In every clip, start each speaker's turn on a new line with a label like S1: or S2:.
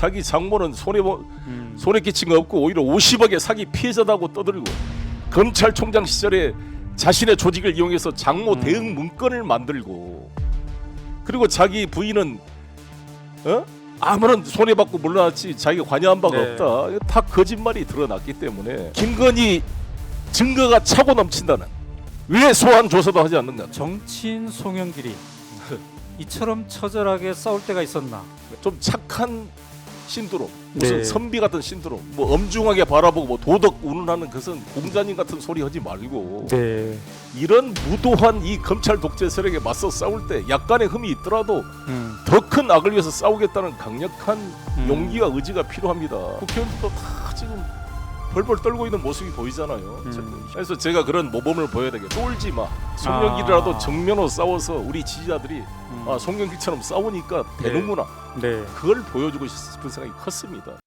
S1: 자기 장모는 손해 끼친 거 없고 오히려 50억의 사기 피해자다고 떠들고 검찰총장 시절에 자신의 조직을 이용해서 장모 대응 문건을 만들고 그리고 자기 부인은 아무런 손해받고 물러났지 자기가 관여한 바가
S2: 네.
S1: 없다. 다 거짓말이 드러났기 때문에 김건희 증거가 차고 넘친다는 왜 소환 조사도 하지 않는가.
S2: 정치인 송영길이 이처럼 처절하게 싸울 때가 있었나?
S1: 좀 착한 신드롬, 무슨
S2: 네.
S1: 선비 같은 신드롬, 뭐 엄중하게 바라보고 뭐 도덕 운운하는 것은 공자님 같은 소리 하지 말고
S2: 네.
S1: 이런 무도한 이 검찰 독재 세력에 맞서 싸울 때 약간의 흠이 있더라도 더 큰 악을 위해서 싸우겠다는 강력한 용기와 의지가 필요합니다. 국회의원도 다 지금 벌벌 떨고 있는 모습이 보이잖아요. 그래서 제가 그런 모범을 보여야 되게 쫄지 마. 송영길이라도 정면으로 싸워서 우리 지지자들이 아, 송영길처럼 싸우니까 되는구나.
S2: 네.
S1: 그걸 보여주고 싶은 생각이 컸습니다.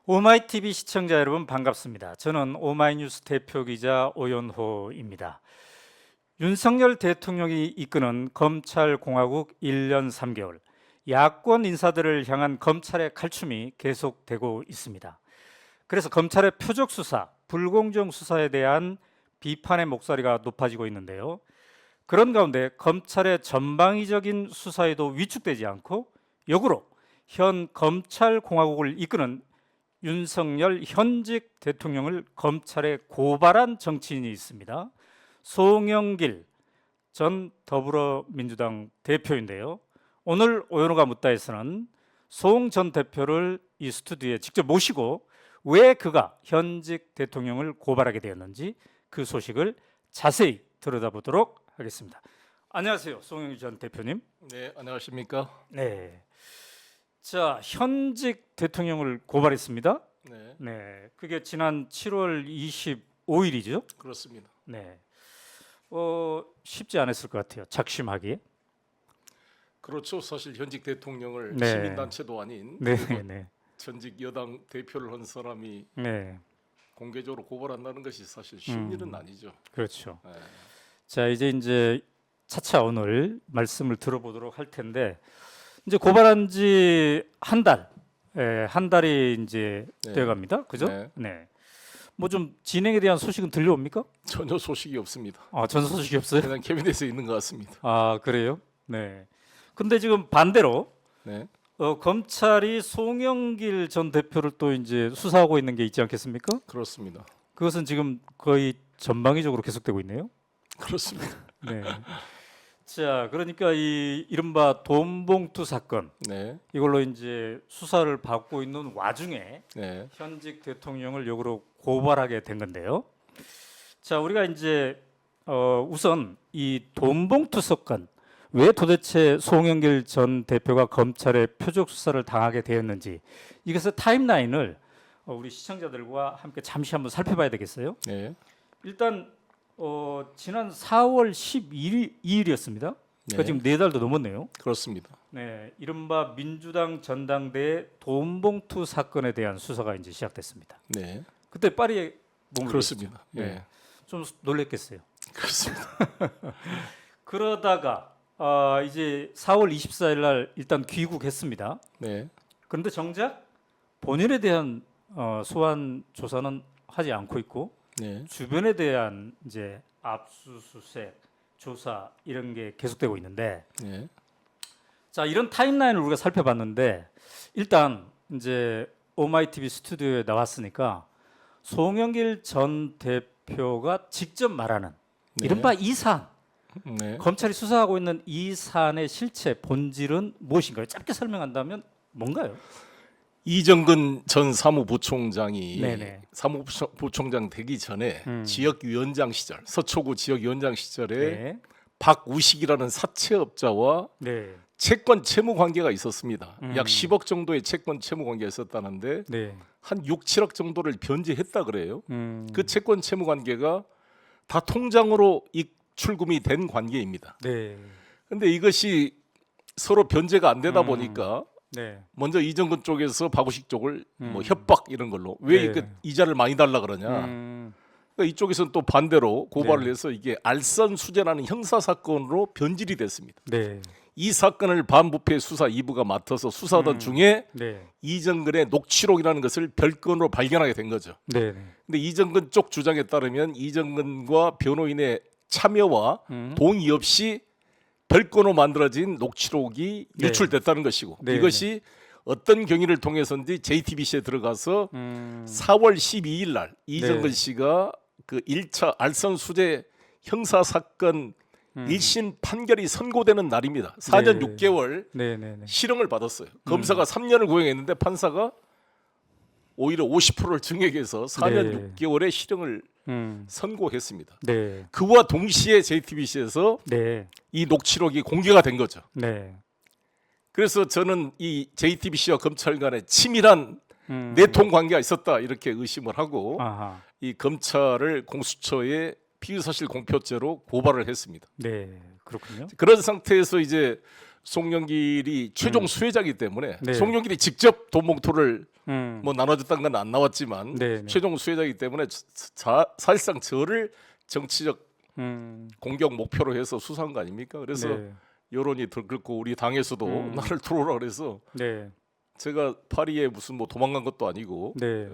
S2: 오마이TV 시청자 여러분 반갑습니다. 저는 오마이뉴스 대표기자 오연호입니다. 윤석열 대통령이 이끄는 검찰공화국 1년 3개월 야권 인사들을 향한 검찰의 칼춤이 계속되고 있습니다. 그래서 검찰의 표적 수사, 불공정 수사에 대한 비판의 목소리가 높아지고 있는데요. 그런 가운데 검찰의 전방위적인 수사에도 위축되지 않고 역으로 현 검찰공화국을 이끄는 윤석열 현직 대통령을 검찰에 고발한 정치인이 있습니다. 송영길 전 더불어민주당 대표인데요. 오늘 오연호가 묻다에서는 송 전 대표를 이 스튜디오에 직접 모시고 왜 그가 현직 대통령을 고발하게 되었는지 그 소식을 자세히 들여다보도록 하겠습니다. 안녕하세요, 송영길 전 대표님.
S1: 네, 안녕하십니까?
S2: 네. 자, 현직 대통령을 고발했습니다.
S1: 네,
S2: 네, 그게 지난 7월 25일이죠.
S1: 그렇습니다.
S2: 네, 쉽지 않았을 것 같아요. 작심하기.
S1: 그렇죠. 사실 현직 대통령을
S2: 네.
S1: 시민단체도 아닌
S2: 네,
S1: 그리고
S2: 네,
S1: 전직 여당 대표를 한 사람이
S2: 네,
S1: 공개적으로 고발한다는 것이 사실 쉬운 일은 아니죠.
S2: 그렇죠.
S1: 네.
S2: 자, 이제 차차 오늘 말씀을 들어보도록 할 텐데 이제 고발한 지 한 달, 한 달이 이제
S1: 네.
S2: 되어갑니다. 그죠?
S1: 네.
S2: 네. 뭐 좀 진행에 대한 소식은 들려옵니까?
S1: 전혀 소식이 없습니다.
S2: 전 소식이 없어요.
S1: 그냥 캐비넷에 있는 것 같습니다.
S2: 아, 그래요? 네. 근데 지금 반대로
S1: 네,
S2: 검찰이 송영길 전 대표를 또 이제 수사하고 있는 게 있지 않겠습니까?
S1: 그렇습니다.
S2: 그것은 지금 거의 전방위적으로 계속되고 있네요.
S1: 그렇습니다.
S2: 네. 자, 그러니까 이 이른바 돈봉투 사건
S1: 네,
S2: 이걸로 이제 수사를 받고 있는 와중에
S1: 네,
S2: 현직 대통령을 역으로 고발하게 된 건데요. 자, 우리가 이제 우선 이 돈봉투 사건 왜 도대체 송영길 전 대표가 검찰의 표적 수사를 당하게 되었는지 이것의 타임라인을 우리 시청자들과 함께 잠시 한번 살펴봐야 되겠어요.
S1: 네,
S2: 일단 지난 4월 12일이었습니다. 그러니까
S1: 네.
S2: 지금 4달도 넘었네요.
S1: 그렇습니다.
S2: 네, 이른바 민주당 전당대회 돈봉투 사건에 대한 수사가 이제 시작됐습니다.
S1: 네,
S2: 그때 파리에 머물렀죠.
S1: 그렇습니다.
S2: 네.
S1: 네,
S2: 좀 놀랬겠어요.
S1: 그렇습니다.
S2: 그러다가 이제 4월 24일 날 일단 귀국했습니다.
S1: 네,
S2: 그런데 정작 본인에 대한 소환 조사는 하지 않고 있고
S1: 네,
S2: 주변에 대한 이제 압수수색, 조사 이런 게 계속되고 있는데
S1: 네,
S2: 자, 이런 타임라인을 우리가 살펴봤는데 일단 이제 오마이TV 스튜디오에 나왔으니까 송영길 전 대표가 직접 말하는
S1: 네.
S2: 이른바 이 사안,
S1: 네.
S2: 검찰이 수사하고 있는 이 사안의 실체 본질은 무엇인가요? 짧게 설명한다면 뭔가요?
S1: 이정근 전 사무부총장이
S2: 네네.
S1: 사무부총장 되기 전에
S2: 음.
S1: 지역위원장 시절 서초구 지역위원장 시절에
S2: 네.
S1: 박우식이라는 사채업자와
S2: 네.
S1: 채권 채무 관계가 있었습니다.
S2: 음.
S1: 약 10억 정도의 채권 채무 관계가 있었다는데
S2: 네.
S1: 한 6, 7억 정도를 변제했다 그래요.
S2: 음.
S1: 그 채권 채무 관계가 다 통장으로 입출금이 된 관계입니다.
S2: 네.
S1: 근데 이것이 서로 변제가 안 되다
S2: 음.
S1: 보니까
S2: 네.
S1: 먼저 이정근 쪽에서 박우식 쪽을 뭐 협박 이런 걸로 왜
S2: 네.
S1: 이렇게 이자를 많이 달라 그러냐.
S2: 음.
S1: 그러니까 이쪽에서는 또 반대로 고발을
S2: 네.
S1: 해서 이게 알선수재라는 형사 사건으로 변질이 됐습니다.
S2: 네.
S1: 이 사건을 반부패 수사 2부가 맡아서 수사하던 중에
S2: 네.
S1: 이정근의 녹취록이라는 것을 별건으로 발견하게 된 거죠.
S2: 네. 네.
S1: 근데 이정근 쪽 주장에 따르면 이정근과 변호인의 참여와 동의 없이 별건으로 만들어진 녹취록이
S2: 네.
S1: 유출됐다는 것이고
S2: 네.
S1: 이것이 어떤 경위를 통해서인지 JTBC에 들어가서 4월 12일 날 이정근
S2: 네.
S1: 씨가 그 1차 알선 수재 형사 사건 1심 판결이 선고되는 날입니다. 4년
S2: 네.
S1: 6개월
S2: 네. 네. 네.
S1: 실형을 받았어요. 검사가 3년을 구형했는데 판사가 오히려 50%를 증액해서 4년
S2: 네.
S1: 6개월의 실형을
S2: 음.
S1: 선고했습니다.
S2: 네.
S1: 그와 동시에 JTBC에서
S2: 네.
S1: 이 녹취록이 공개가 된 거죠.
S2: 네.
S1: 그래서 저는 이 JTBC와 검찰 간에 치밀한
S2: 음.
S1: 내통 관계가 있었다 이렇게 의심을 하고
S2: 아하.
S1: 이 검찰을 공수처에 피의사실 공표죄로 고발을 했습니다.
S2: 네. 그렇군요.
S1: 그런 상태에서 이제 송영길이 최종 수혜자이기 때문에
S2: 네.
S1: 송영길이 직접 돈 봉투를
S2: 음.
S1: 뭐 나눠줬다는 건 안 나왔지만
S2: 네. 네.
S1: 최종 수혜자이기 때문에 사실상 저를 정치적 공격 목표로 해서 수사한 거 아닙니까? 그래서
S2: 네.
S1: 여론이 들끓고 우리 당에서도 나를 들어오라 그래서
S2: 네.
S1: 제가 파리에 무슨 뭐 도망간 것도 아니고
S2: 네.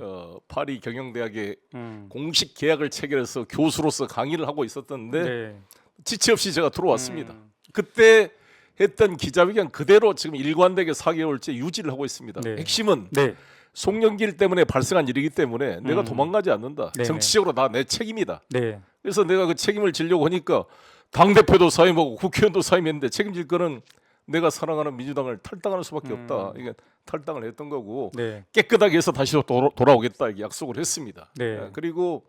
S1: 파리 경영대학에
S2: 음.
S1: 공식 계약을 체결해서 교수로서 강의를 하고 있었던데
S2: 네.
S1: 지체 없이 제가 들어왔습니다. 그때 했던 기자회견 그대로 지금 일관되게 4개월째 유지를 하고 있습니다.
S2: 네.
S1: 핵심은
S2: 네.
S1: 송영길 때문에 발생한 일이기 때문에 내가 도망가지 않는다.
S2: 네네.
S1: 정치적으로 다 내 책임이다.
S2: 네.
S1: 그래서 내가 그 책임을 지려고 하니까 당대표도 사임하고 국회의원도 사임했는데 책임질 거는 내가 사랑하는 민주당을 탈당하는 수밖에 없다. 이게 탈당을 했던 거고
S2: 네.
S1: 깨끗하게 해서 다시 돌아오겠다 이렇게 약속을 했습니다.
S2: 네.
S1: 그리고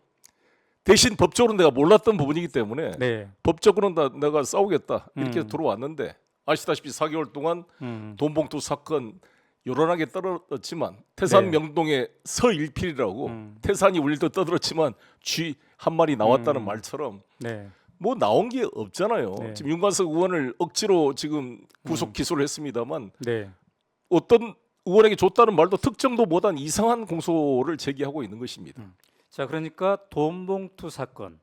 S1: 대신 법적으로 내가 몰랐던 부분이기 때문에
S2: 네.
S1: 법적으로는 내가 싸우겠다 이렇게 들어왔는데 아시다시피 4개월 동안 돈봉투 사건 요란하게 떨어졌지만 태산
S2: 네.
S1: 명동의 서일필이라고 태산이 울리듯 떠들었지만 쥐 한 마리 나왔다는 말처럼
S2: 네.
S1: 뭐 나온 게 없잖아요.
S2: 네.
S1: 지금 윤관석 의원을 억지로 지금 구속 기소를 했습니다만
S2: 네.
S1: 어떤 의원에게 줬다는 말도 특정도 못한 이상한 공소를 제기하고 있는 것입니다.
S2: 자, 그러니까 돈봉투 사건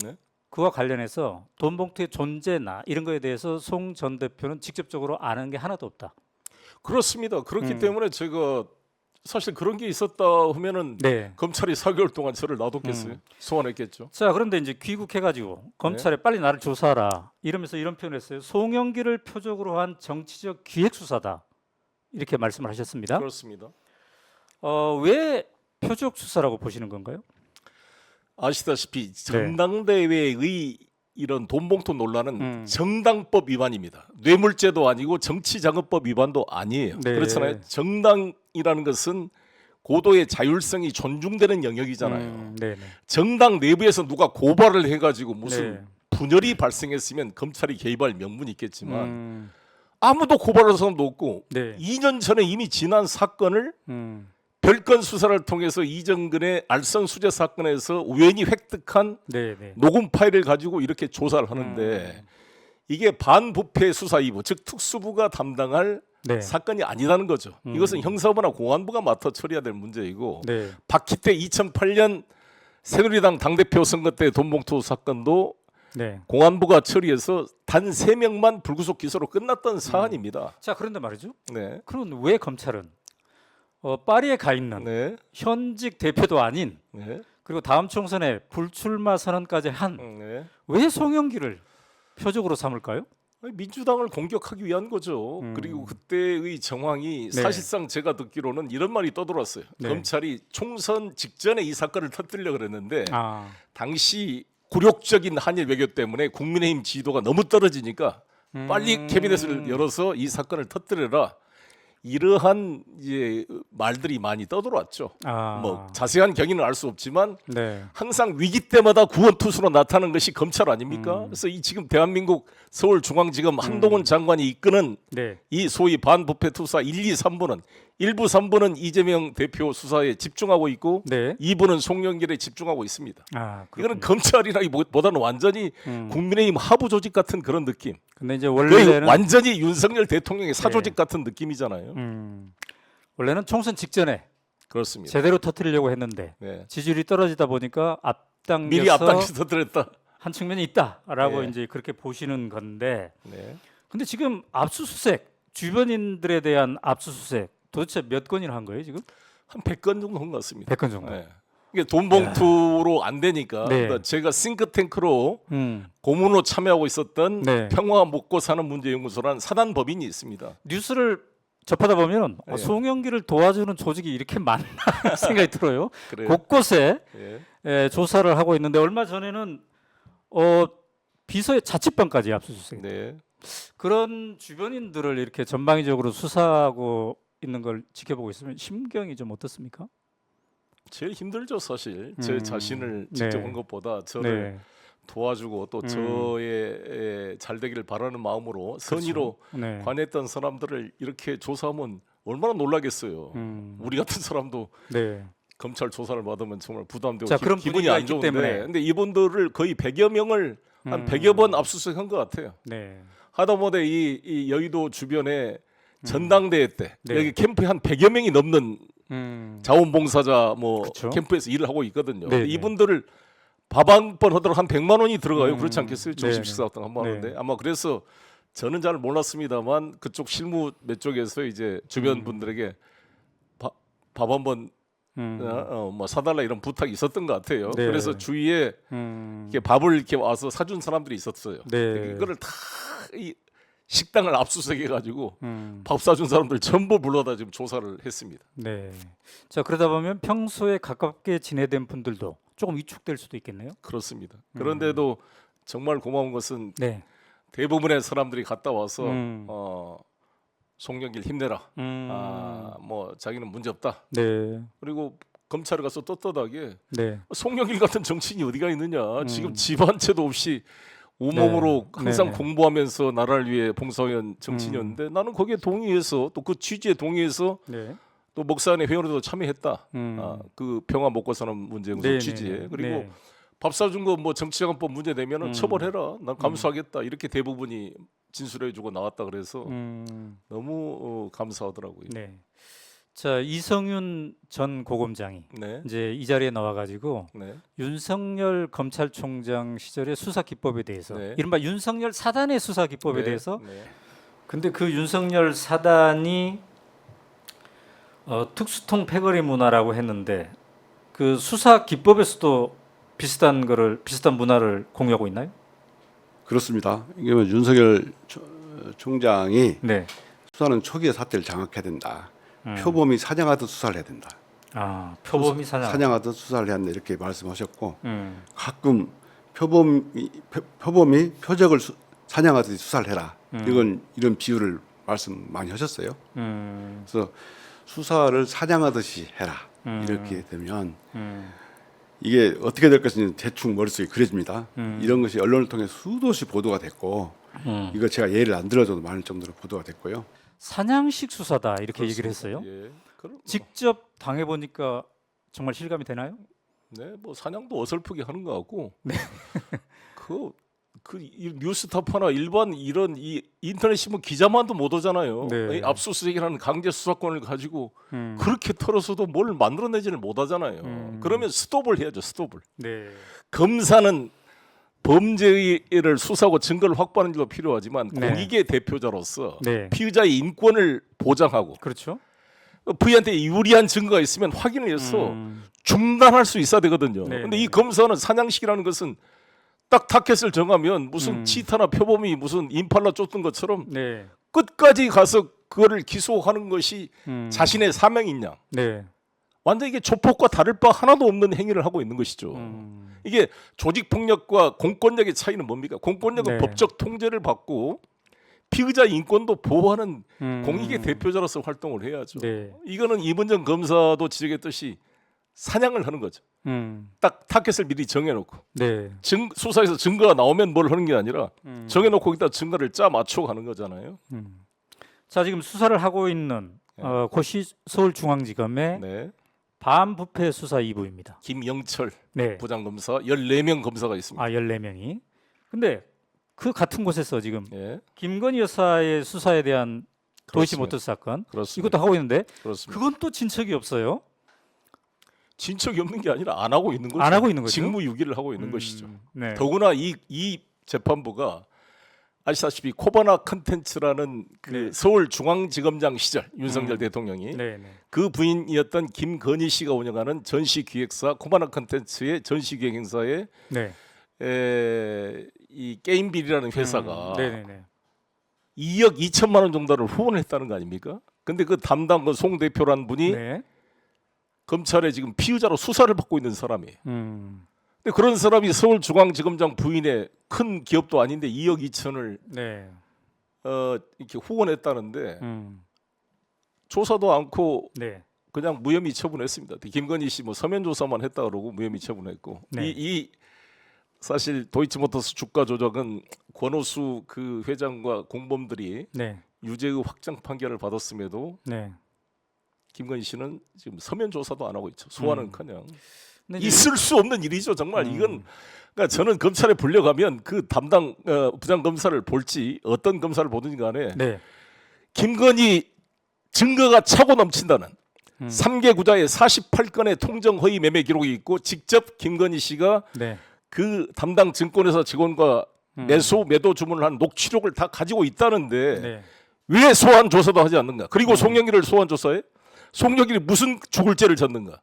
S1: 네?
S2: 그와 관련해서 돈봉투의 존재나 이런 거에 대해서 송 전 대표는 직접적으로 아는 게 하나도 없다.
S1: 그렇습니다. 그렇기 때문에 제가 사실 그런 게 있었다 하면은
S2: 네.
S1: 검찰이 4개월 동안 저를 놔뒀겠어요. 소환했겠죠.
S2: 자, 그런데 이제 귀국해가지고 검찰에 빨리 나를 조사하라 이러면서 이런 표현을 했어요. 송영길을 표적으로 한 정치적 기획 수사다 이렇게 말씀을 하셨습니다.
S1: 그렇습니다.
S2: 왜 표적 수사라고 보시는 건가요?
S1: 아시다시피 전당대회의 이런 돈봉투 논란은 정당법 위반입니다. 뇌물죄도 아니고 정치자금법 위반도 아니에요.
S2: 네.
S1: 그렇잖아요. 정당이라는 것은 고도의 자율성이 존중되는 영역이잖아요.
S2: 네.
S1: 정당 내부에서 누가 고발을 해가지고 무슨
S2: 네.
S1: 분열이 발생했으면 검찰이 개입할 명분이 있겠지만 아무도 고발한 사람도 없고
S2: 네.
S1: 2년 전에 이미 지난 사건을 별건 수사를 통해서 이정근의 알선 수재 사건에서 우연히 획득한
S2: 네.
S1: 녹음 파일을 가지고 이렇게 조사를 하는데 이게 반부패 수사 2부 즉 특수부가 담당할
S2: 네.
S1: 사건이 아니라는 거죠. 이것은 형사부나 공안부가 맡아 처리해야 될 문제이고
S2: 네.
S1: 박희태 2008년 새누리당 당대표 선거 때 돈봉투 사건도
S2: 네.
S1: 공안부가 처리해서 단 3명만 불구속 기소로 끝났던 사안입니다.
S2: 자, 그런데 말이죠.
S1: 네.
S2: 그럼 왜 검찰은 파리에 가 있는
S1: 네.
S2: 현직 대표도 아닌
S1: 네.
S2: 그리고 다음 총선에 불출마 선언까지 한 왜
S1: 네.
S2: 송영길을 표적으로 삼을까요?
S1: 민주당을 공격하기 위한 거죠. 그리고 그때의 정황이
S2: 네.
S1: 사실상 제가 듣기로는 이런 말이 떠돌았어요.
S2: 네.
S1: 검찰이 총선 직전에 이 사건을 터뜨리려고 그랬는데
S2: 아,
S1: 당시 굴욕적인 한일 외교 때문에 국민의힘 지도가 너무 떨어지니까 빨리 캐비넷을 열어서 이 사건을 터뜨려라. 이러한 이제 말들이 많이 떠돌았죠.
S2: 아,
S1: 뭐 자세한 경위는 알 수 없지만
S2: 네,
S1: 항상 위기 때마다 구원투수로 나타나는 것이 검찰 아닙니까? 그래서 이 지금 대한민국 서울중앙지검 한동훈 장관이 이끄는
S2: 네,
S1: 이 소위 반부패 투사 1, 2, 3부는 1부, 3부는 이재명 대표 수사에 집중하고 있고
S2: 네.
S1: 2부는 송영길에 집중하고 있습니다.
S2: 아,
S1: 이거는 검찰이라기보다는 완전히 국민의힘 하부 조직 같은 그런 느낌.
S2: 근데 이제
S1: 거의
S2: 원래는
S1: 완전히 윤석열 대통령의 사조직 같은 느낌이잖아요.
S2: 원래는 총선 직전에
S1: 그렇습니다.
S2: 제대로 터뜨리려고 했는데
S1: 네.
S2: 지지율이 떨어지다 보니까
S1: 미리 앞당겨서 들었다.
S2: 한 측면이 있다라고
S1: 네.
S2: 이제 그렇게 보시는 건데,
S1: 네.
S2: 근데 지금 압수수색 주변인들에 대한 압수수색 도대체 몇 건이나 한 거예요 지금?
S1: 한 100건 정도 한 것 같습니다.
S2: 100건 정도.
S1: 네. 이게 돈 봉투로 안 되니까
S2: 네.
S1: 그러니까 제가 싱크탱크로
S2: 음.
S1: 고문으로 참여하고 있었던
S2: 네.
S1: 평화 먹고 사는 문제 연구소라는 사단 법인이 있습니다.
S2: 뉴스를 접하다 보면
S1: 네.
S2: 송영길을 도와주는 조직이 이렇게 많나 생각이 들어요.
S1: 그래요.
S2: 곳곳에
S1: 예.
S2: 조사를 하고 있는데 얼마 전에는 비서의 자취방까지 압수수색.
S1: 네.
S2: 그런 주변인들을 이렇게 전방위적으로 수사하고 있는 걸 지켜보고 있으면 심경이 좀 어떻습니까?
S1: 제일 힘들죠 사실. 제 자신을
S2: 네.
S1: 직접 한 것보다 저를
S2: 네.
S1: 도와주고 또 저의 잘 되기를 바라는 마음으로 선의로
S2: 네.
S1: 관여했던 사람들을 이렇게 조사하면 얼마나 놀라겠어요. 우리 같은 사람도
S2: 네.
S1: 검찰 조사를 받으면 정말 부담되고
S2: 자, 그런
S1: 기분이
S2: 분위기가
S1: 안
S2: 있기
S1: 좋은데
S2: 때문에.
S1: 근데 이분들을 거의 100여 명을 한 100여 번 압수수색한 것 같아요.
S2: 네.
S1: 하다못해 이 여의도 주변에 전당대회 때
S2: 네.
S1: 여기 캠프에 한 100여 명이 넘는 자원봉사자 뭐
S2: 그쵸.
S1: 캠프에서 일을 하고 있거든요.
S2: 네,
S1: 근데
S2: 네.
S1: 이분들을 밥 한 번 하도록 한 100만 원이 들어가요. 그렇지 않겠어요? 점심
S2: 네,
S1: 식사 같은 거 한번
S2: 네.
S1: 하는데 아마 그래서 저는 잘 몰랐습니다만 그쪽 실무 몇 쪽에서 이제 주변 분들에게 밥 한번 뭐 사달라 이런 부탁이 있었던 것 같아요.
S2: 네.
S1: 그래서 주위에 이렇게 밥을 이렇게 와서 사준 사람들이 있었어요.
S2: 네.
S1: 이거를 다 이 식당을 압수수색해 가지고
S2: 음.
S1: 밥 사준 사람들 전부 불러다 지금 조사를 했습니다.
S2: 네. 자, 그러다 보면 평소에 가깝게 지내던 분들도 조금 위축될 수도 있겠네요.
S1: 그렇습니다. 그런데도 정말 고마운 것은
S2: 네.
S1: 대부분의 사람들이 갔다 와서
S2: 음.
S1: 송영길 힘내라. 뭐 자기는 문제 없다.
S2: 네.
S1: 그리고 검찰에 가서 떳떳하게
S2: 네.
S1: 송영길 같은 정치인이 어디가 있느냐. 지금 집 한 채도 없이 온몸으로
S2: 네.
S1: 항상
S2: 네네.
S1: 공부하면서 나라를 위해 봉사한 정치인이었는데 나는 거기에 동의해서 또 그 취지에 동의해서
S2: 네.
S1: 또 목사안의 회원으로도 참여했다.
S2: 음.
S1: 그 평화 먹고 사는 문제 연구소
S2: 네네.
S1: 취지에. 그리고
S2: 네.
S1: 밥 사준 거 뭐 정치자금법 문제 되면은 처벌해라. 난 감수하겠다. 이렇게 대부분이 진술해주고 나왔다 그래서 너무 감사하더라고요.
S2: 네. 자, 이성윤 전 고검장이
S1: 네,
S2: 이제 이 자리에 나와가지고
S1: 네,
S2: 윤석열 검찰총장 시절의 수사 기법에 대해서
S1: 네.
S2: 이른바 윤석열 사단의 수사 기법에
S1: 네,
S2: 대해서
S1: 네.
S2: 근데 그 윤석열 사단이 특수통 패거리 문화라고 했는데 그 수사 기법에서도 비슷한 문화를 공유하고 있나요?
S3: 그렇습니다. 이게 뭐 윤석열 총장이
S2: 네.
S3: 수사는 초기에 사태를 장악해야 된다. 표범이 사냥하듯 수사를 해야 된다.
S2: 아, 표범이
S3: 사냥하듯 수사를 해야 된다 이렇게 말씀하셨고 가끔 표범이 표적을 사냥하듯 수사를 해라. 이런 비유를 말씀 많이 하셨어요. 그래서 수사를 사냥하듯이 해라. 이렇게 되면 이게 어떻게 될 것인지 대충 머릿속에 그려집니다. 이런 것이 언론을 통해 수도시 보도가 됐고 이거 제가 예를 안 들어줘도 많을 정도로 보도가 됐고요.
S2: 사냥식 수사다 이렇게 얘기를 했어요.
S1: 예, 그럼
S2: 직접 당해 보니까 정말 실감이 되나요?
S1: 네, 뭐 사냥도 어설프게 하는 것 같고. 네. 이 뉴스타파나 일반 이런 이 인터넷 신문 기자만도 못 오잖아요.
S2: 네.
S1: 이 압수수색이라는 강제 수사권을 가지고 그렇게 털어서도 뭘 만들어내지를 못하잖아요. 그러면 스톱을 해야죠. 스톱을.
S2: 네.
S1: 검사는 범죄를 수사하고 증거를 확보하는 일도 필요하지만
S2: 네.
S1: 공익의 대표자로서
S2: 네.
S1: 피의자의 인권을 보장하고
S2: 그렇죠.
S1: 부인한테 유리한 증거가 있으면 확인을 해서 중단할 수 있어야 되거든요.
S2: 네,
S1: 근데
S2: 네.
S1: 이 검사는 사냥식이라는 것은 딱 타켓을 정하면 무슨 치타나 표범이 무슨 임팔라 쫓던 것처럼
S2: 네.
S1: 끝까지 가서 그거를 기소하는 것이 자신의 사명이냐.
S2: 네.
S1: 완전 이게 조폭과 다를 바 하나도 없는 행위를 하고 있는 것이죠. 이게 조직폭력과 공권력의 차이는 뭡니까? 공권력은
S2: 네.
S1: 법적 통제를 받고 피의자 인권도 보호하는 공익의 대표자로서 활동을 해야죠.
S2: 네.
S1: 이거는 이문정 검사도 지적했듯이 사냥을 하는 거죠. 딱 타켓을 미리 정해놓고
S2: 네.
S1: 수사에서 증거가 나오면 뭘 하는 게 아니라 정해놓고 거기다 증거를 짜 맞춰 가는 거잖아요.
S2: 자, 지금 수사를 하고 있는 고시 서울중앙지검의
S1: 네.
S2: 반부패 수사 2부입니다.
S1: 김영철
S2: 네.
S1: 부장검사 14명 검사가 있습니다.
S2: 14명이. 근데 그 같은 곳에서 지금
S1: 예,
S2: 김건희 여사의 수사에 대한
S1: 그렇습니다.
S2: 도이치모터스 사건
S1: 그렇습니다.
S2: 이것도 하고 있는데
S1: 그렇습니다.
S2: 그건 또 진척이 없어요.
S1: 진척이 없는 게 아니라 안 하고 있는 거죠.
S2: 안 하고 있는 거죠.
S1: 직무유기를 하고 있는 것이죠.
S2: 네.
S1: 더구나 이 재판부가 아시다시피 코바나 컨텐츠라는 그
S2: 네.
S1: 서울중앙지검장 시절 윤석열 대통령이
S2: 네, 네.
S1: 그 부인이었던 김건희 씨가 운영하는 전시기획사 코바나 컨텐츠의 전시기획 행사에
S2: 네.
S1: 이 게임빌이라는 회사가
S2: 네, 네, 네.
S1: 2억 2천만 원 정도를 후원했다는 거 아닙니까? 근데 그 담당 그 송 대표라는 분이
S2: 네.
S1: 검찰에 지금 피의자로 수사를 받고 있는 사람이에요.
S2: 음.
S1: 근데 그런 사람이 서울중앙지검장 부인의 큰 기업도 아닌데 2억 2천을
S2: 네.
S1: 이렇게 후원했다는데
S2: 음.
S1: 조사도 않고
S2: 네.
S1: 그냥 무혐의 처분했습니다. 김건희 씨 뭐 서면 조사만 했다 그러고 무혐의 처분했고
S2: 네.
S1: 이 사실 도이치모터스 주가 조작은 권오수 그 회장과 공범들이
S2: 네.
S1: 유죄의 확정 판결을 받았음에도
S2: 네.
S1: 김건희 씨는 지금 서면 조사도 안 하고 있죠. 소환은커녕
S2: 근데 이제
S1: 있을 수 없는 일이죠. 정말 이건 그러니까 저는 검찰에 불려가면 그 담당 부장 검사를 볼지 어떤 검사를 보든지 간에
S2: 네.
S1: 김건희 증거가 차고 넘친다는 3개 구자에 48건의 통정 허위 매매 기록이 있고 직접 김건희 씨가
S2: 네.
S1: 그 담당 증권회사 직원과 매도 주문을 한 녹취록을 다 가지고 있다는데
S2: 네.
S1: 왜 소환 조사도 하지 않는가? 그리고 송영길을 소환 조사해? 송영길이 무슨 죽을 죄를 졌는가?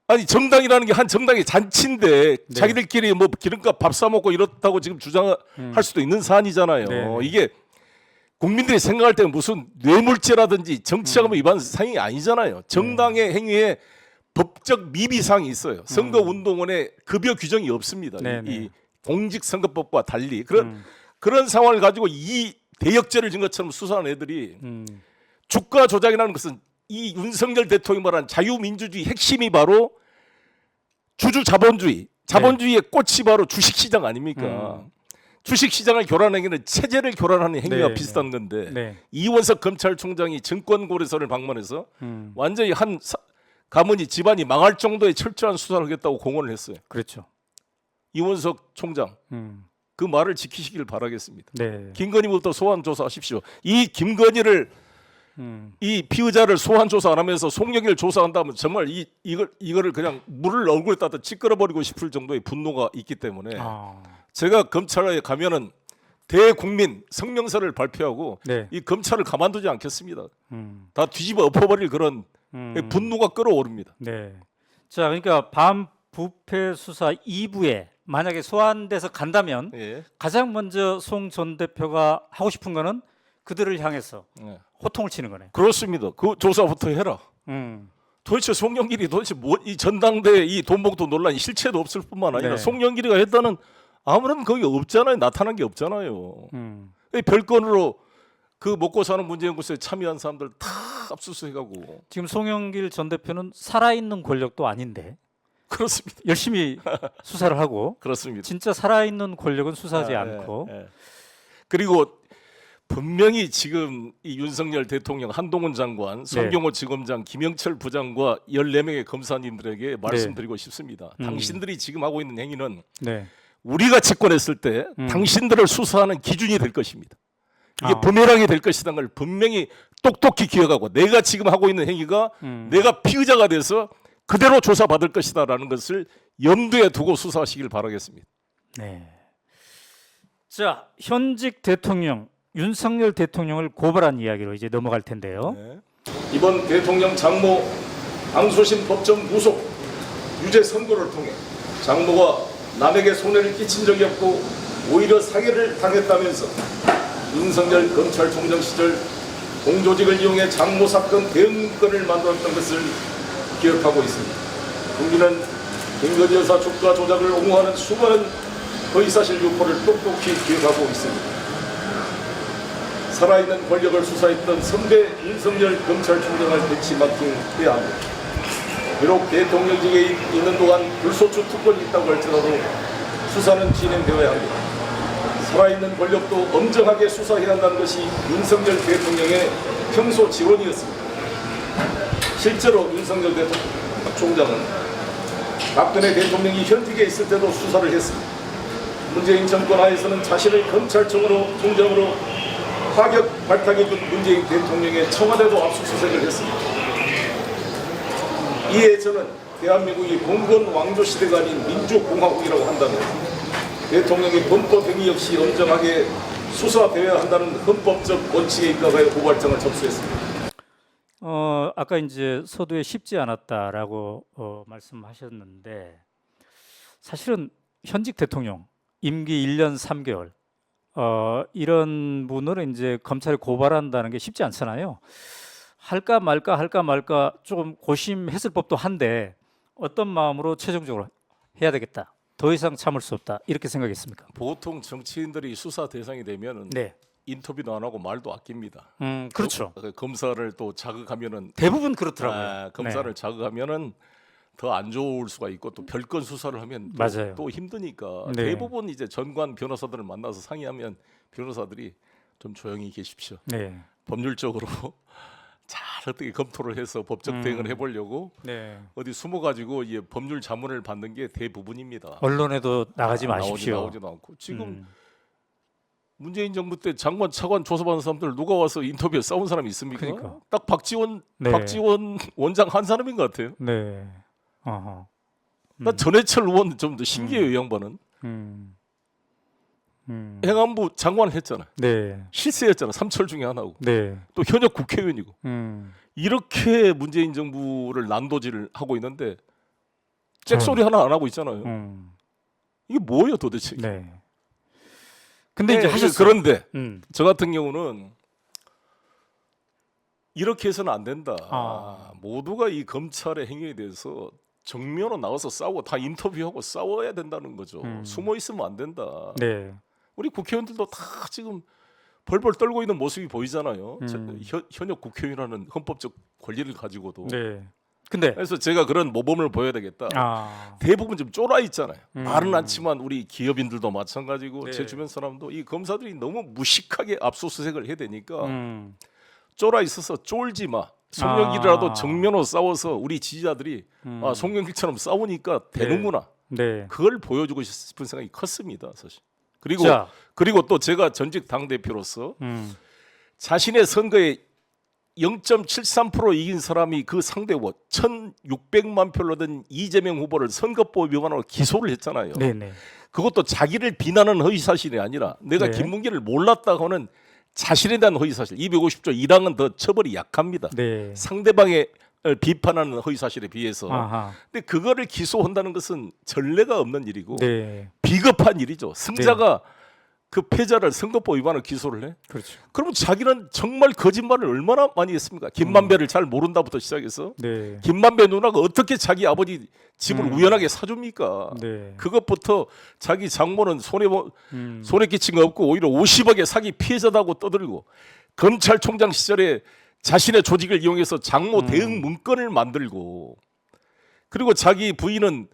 S1: 아니 정당이라는 게 한 정당의 잔치인데
S2: 네.
S1: 자기들끼리 뭐 기름값 밥 사 먹고 이렇다고 지금 주장할 수도 있는 사안이잖아요.
S2: 네.
S1: 이게 국민들이 생각할 때는 무슨 뇌물죄라든지 정치자금 위반 사항이 아니잖아요. 정당의 행위에 법적 미비사항이 있어요. 선거운동원에 급여 규정이 없습니다.
S2: 네,
S1: 이
S2: 네.
S1: 공직선거법과 달리 그런 상황을 가지고 이 대역죄를 진 것처럼 수사한 애들이 주가 조작이라는 것은 이 윤석열 대통령이 말한 자유민주주의 핵심이 바로 주주 자본주의, 자본주의의 꽃이 바로 주식시장 아닙니까? 주식시장을 교란하는 게 체제를 교란하는 행위와
S2: 네,
S1: 비슷한 건데
S2: 네.
S1: 이원석 검찰총장이 증권거래소를 방문해서 완전히 한 가문이 집안이 망할 정도의 철저한 수사를 하겠다고 공언을 했어요.
S2: 그렇죠.
S1: 이원석 총장 그 말을 지키시길 바라겠습니다.
S2: 네.
S1: 김건희부터 소환 조사하십시오. 이 김건희를 이 피의자를 소환 조사 안 하면서 송영길 조사한다면 정말 이거를 그냥 물을 얼굴에 따다 찌끄러버리고 싶을 정도의 분노가 있기 때문에 제가 검찰에 가면은 대국민 성명서를 발표하고
S2: 네.
S1: 이 검찰을 가만두지 않겠습니다. 다 뒤집어 엎어버릴 그런 분노가 끓어오릅니다.
S2: 네. 자, 그러니까 반부패 수사 2부에 만약에 소환돼서 간다면
S1: 예.
S2: 가장 먼저 송 전 대표가 하고 싶은 거는 그들을 향해서
S1: 예.
S2: 호통을 치는 거네.
S1: 그렇습니다. 그 조사부터 해라. 도대체 송영길이 도대체 뭐 이 전당대 이 돈봉투 논란이 실체도 없을 뿐만 아니라
S2: 네.
S1: 송영길이가 했다는 아무런 거기 없잖아요. 나타난 게 없잖아요. 별건으로 그 먹고 사는 문제연구소에 참여한 사람들 다 압수수색하고
S2: 지금 송영길 전 대표는 살아있는 권력도 아닌데
S1: 그렇습니다.
S2: 열심히 수사를 하고
S1: 그렇습니다.
S2: 진짜 살아있는 권력은 수사하지 않고
S1: 예. 그리고 분명히 지금 이 윤석열 대통령, 한동훈 장관, 성경호 지검장, 김영철 부장과 14명의 검사님들에게 말씀드리고 싶습니다. 당신들이 지금 하고 있는 행위는
S2: 네.
S1: 우리가 집권했을 때 당신들을 수사하는 기준이 될 것입니다. 이게 부메랑이 될 것이라는 걸 분명히 똑똑히 기억하고 내가 지금 하고 있는 행위가 내가 피의자가 돼서 그대로 조사받을 것이다라는 것을 염두에 두고 수사하시길 바라겠습니다.
S2: 네. 자, 현직 대통령 윤석열 대통령을 고발한 이야기로 이제 넘어갈 텐데요.
S1: 네. 이번 대통령 장모 항소심 법정 구속 유죄 선고를 통해 장모가 남에게 손해를 끼친 적이 없고 오히려 사기를 당했다면서 윤석열 검찰총장 시절 공조직을 이용해 장모 사건 대응건을 만들었던 것을 기억하고 있습니다. 국민은 김건희 여사 주가 조작을 옹호하는 수많은 허위사실 유포를 똑똑히 기억하고 있습니다. 살아있는 권력을 수사했던 선배 윤석열 검찰총장을 배치마킹 해야 합니다. 비록 대통령직에 있는 동안 불소추 특권이 있다고 할지라도 수사는 진행되어야 합니다. 살아있는 권력도 엄정하게 수사해야 한다는 것이 윤석열 대통령의 평소 지원이었습니다. 실제로 윤석열 총장은 박근혜 대통령이 현직에 있을 때도 수사를 했습니다. 문재인 정권 하에서는 자신을 검찰총장으로 파격 발탁해준 문재인 대통령의 청와대도 압수수색을 했습니다. 이에 저는 대한민국이 봉건 왕조 시대가 아닌 민주공화국이라고 한다면 대통령이 범법 행위 역시 엄정하게 수사되어야 한다는 헌법적 원칙에 입각하여 고발장을 접수했습니다.
S2: 아까 이제 서두에 쉽지 않았다라고 말씀하셨는데 사실은 현직 대통령 임기 1년 3개월 이런 분을 이제 검찰에 고발한다는 게 쉽지 않잖아요. 할까 말까 조금 고심했을 법도 한데 어떤 마음으로 최종적으로 해야 되겠다. 더 이상 참을 수 없다. 이렇게 생각했습니까?
S1: 보통 정치인들이 수사 대상이 되면은
S2: 네.
S1: 인터뷰도 안 하고 말도 아낍니다.
S2: 그렇죠.
S1: 검사를 또 자극하면은
S2: 대부분 그렇더라고요.
S1: 검사를
S2: 네.
S1: 자극하면은 더 안 좋을 수가 있고 또 별건 수사를 하면
S2: 맞아요.
S1: 또 힘드니까
S2: 네.
S1: 대부분 이제 전관 변호사들을 만나서 상의하면 변호사들이 좀 조용히 계십시오.
S2: 네.
S1: 법률적으로 잘 어떻게 검토를 해서 법적 대응을 해보려고
S2: 네.
S1: 어디 숨어가지고 이 법률 자문을 받는 게 대부분입니다.
S2: 언론에도 나가지 마십시오.
S1: 나오지도 않고 지금
S2: 음.
S1: 문재인 정부 때 장관 차관 조사받은 사람들 누가 와서 인터뷰에 싸운 사람이 있습니까?
S2: 그러니까.
S1: 딱 박지원
S2: 네.
S1: 원장 한 사람인 것 같아요.
S2: 네. 어허.
S1: 나 전해철 의원 좀 더 신기해요. 이 양반은
S2: 음.
S1: 행안부 장관을 했잖아.
S2: 네.
S1: 실세였잖아. 삼철 중에 하나고.
S2: 네.
S1: 또 현역 국회의원이고.
S2: 음.
S1: 이렇게 문재인 정부를 난도질을 하고 있는데 잭소리 하나 안 하고 있잖아요. 이게 뭐예요 도대체?
S2: 네. 근데 이제 하셨어요.
S1: 그런데
S2: 음.
S1: 저 같은 경우는 이렇게 해서는 안 된다. 모두가 이 검찰의 행위에 대해서 정면으로 나와서 싸우고 다 인터뷰하고 싸워야 된다는 거죠. 숨어 있으면 안 된다.
S2: 네.
S1: 우리 국회의원들도 다 지금 벌벌 떨고 있는 모습이 보이잖아요. 현역 국회의원이라는 헌법적 권리를 가지고도.
S2: 네. 근데
S1: 그래서 제가 그런 모범을 보여야 되겠다. 대부분 좀 쫄아 있잖아요. 말은 않지만 우리 기업인들도 마찬가지고
S2: 네.
S1: 제 주변 사람도 이 검사들이 너무 무식하게 압수수색을 해야 되니까
S2: 음.
S1: 쫄아 있어서 쫄지 마. 송영길이라도 정면으로 싸워서 우리 지지자들이 송영길처럼 싸우니까 되는구나.
S2: 네.
S1: 그걸 보여주고 싶은 생각이 컸습니다, 사실.
S2: 자.
S1: 그리고 또 제가 전직 당 대표로서
S2: 음.
S1: 자신의 선거에 0.73% 이긴 사람이 그 상대 후보 1,600만 표를 얻은 이재명 후보를 선거법 위반으로 기소를 했잖아요.
S2: 네네.
S1: 그것도 자기를 비난하는 허위 사실이 아니라 내가
S2: 네.
S1: 김문기를 몰랐다고 하는 자신에 대한 허위 사실. 250조 1항은 더 처벌이 약합니다.
S2: 네.
S1: 상대방의 허위사실에 허위 사실에 비해서.
S2: 아하.
S1: 근데 그거를 기소한다는 것은 전례가 없는 일이고
S2: 네.
S1: 비겁한 일이죠. 승자가 그 패자를 선거법 위반으로 기소를 해.
S2: 그렇죠.
S1: 그러면 자기는 정말 거짓말을 얼마나 많이 했습니까? 김만배를 잘 모른다부터 시작해서
S2: 네.
S1: 김만배 누나가 어떻게 자기 아버지 집을 우연하게 사줍니까?
S2: 네.
S1: 그것부터 자기 장모는 손해 끼친 거 없고 오히려 50억의 사기 피해자다고 떠들고 검찰총장 시절에 자신의 조직을 이용해서 장모 대응 문건을 만들고 그리고 자기 부인은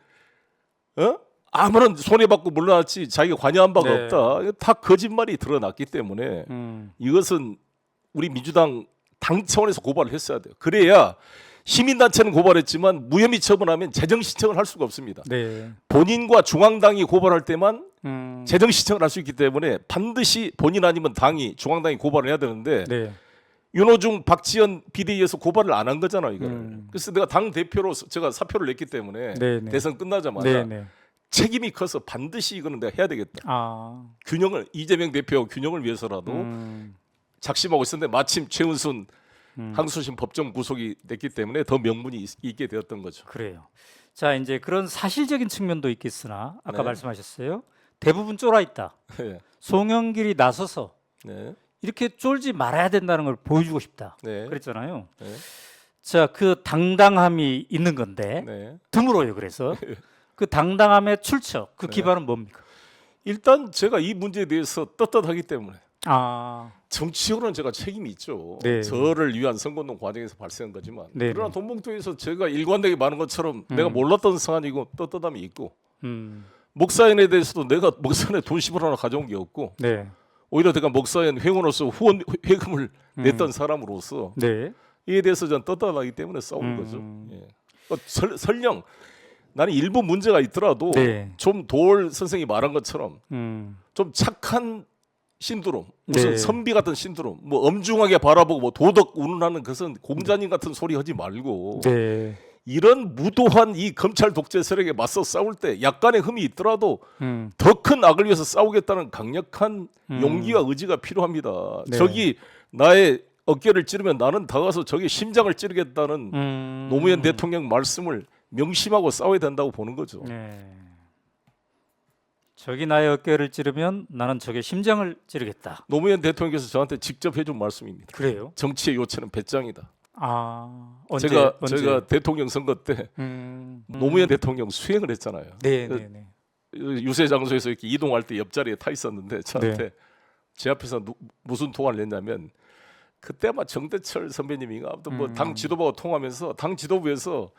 S1: 아무런 손해받고 물러났지 자기가 관여한 바가
S2: 네.
S1: 없다. 이거 다 거짓말이 드러났기 때문에 이것은 우리 민주당 당 차원에서 고발을 했어야 돼요. 그래야 시민단체는 고발했지만 무혐의 처분하면 재정 신청을 할 수가 없습니다.
S2: 네.
S1: 본인과 중앙당이 고발할 때만
S2: 재정
S1: 재정 신청을 할 수 있기 때문에 반드시 본인 아니면 당이 중앙당이 고발을 해야 되는데
S2: 네.
S1: 윤호중, 박지원 비대위에서 고발을 안 한 거잖아요. 이거를. 그래서 내가 당 대표로 제가 사표를 냈기 때문에
S2: 네네.
S1: 대선 끝나자마자
S2: 네네.
S1: 책임이 커서 반드시 이거는 내가 해야 되겠다. 균형을 이재명 대표 균형을 위해서라도 작심하고 있었는데 마침 최은순 항소심 법정 구속이 됐기 때문에 더 명분이 있게 되었던 거죠.
S2: 그래요. 자, 이제 그런 사실적인 측면도 있겠으나 아까
S1: 네.
S2: 말씀하셨어요. 대부분 쫄아 있다.
S1: 네.
S2: 송영길이 나서서
S1: 네.
S2: 이렇게 쫄지 말아야 된다는 걸 보여주고 싶다.
S1: 네.
S2: 그랬잖아요.
S1: 네.
S2: 자, 그 당당함이 있는 건데
S1: 네.
S2: 드물어요. 그래서 그 당당함의 출처, 그 기반은 뭡니까?
S1: 일단 제가 이 문제에 대해서 떳떳하기 때문에
S2: 아,
S1: 정치적으로는 제가 책임이 있죠.
S2: 네.
S1: 저를 위한 선거운동 과정에서 발생한 거지만
S2: 네.
S1: 그러나 돈봉투에서 제가 일관되게 많은 것처럼 내가 몰랐던 사안이고 떳떳함이 있고 목사연에 대해서도 내가 목사연에 돈 10원 하나 가져온 게 없고
S2: 네,
S1: 오히려 내가 목사연 회원으로서 후원 회금을 냈던 사람으로서
S2: 네,
S1: 이에 대해서 저는 떳떳하기 때문에 싸우는 거죠. 예. 설령 나는 일부 문제가 있더라도
S2: 네.
S1: 좀 도올 선생이 말한 것처럼 좀 착한 신두름, 무슨
S2: 네.
S1: 선비 같은 신두름, 뭐 엄중하게 바라보고 뭐 도덕 운운하는 것은 공자님 같은 소리 하지 말고
S2: 네,
S1: 이런 무도한 이 검찰 독재 세력에 맞서 싸울 때 약간의 흠이 있더라도 더 큰 악을 위해서 싸우겠다는 강력한 용기와 의지가 필요합니다.
S2: 네.
S1: 저기 나의 어깨를 찌르면 나는 다가서 저기 심장을 찌르겠다는 노무현 대통령 말씀을 명심하고 싸워야 된다고 보는 거죠.
S2: 네. 저기 나의 어깨를 찌르면 나는 저게 심장을 찌르겠다.
S1: 노무현 대통령께서 저한테 직접 해준 말씀입니다.
S2: 그래요?
S1: 정치의 요체는 배짱이다.
S2: 아, 언제?
S1: 제가 대통령 선거 때 노무현 대통령 수행을 했잖아요.
S2: 네, 네, 네.
S1: 유세 장소에서 이렇게 이동할 때 옆자리에 타 있었는데 저한테
S2: 네.
S1: 제 앞에서 무슨 통화를 했냐면 그때 아마 정대철 선배님인가 아무튼 뭐 당 지도부와 통하면서 당 지도부에서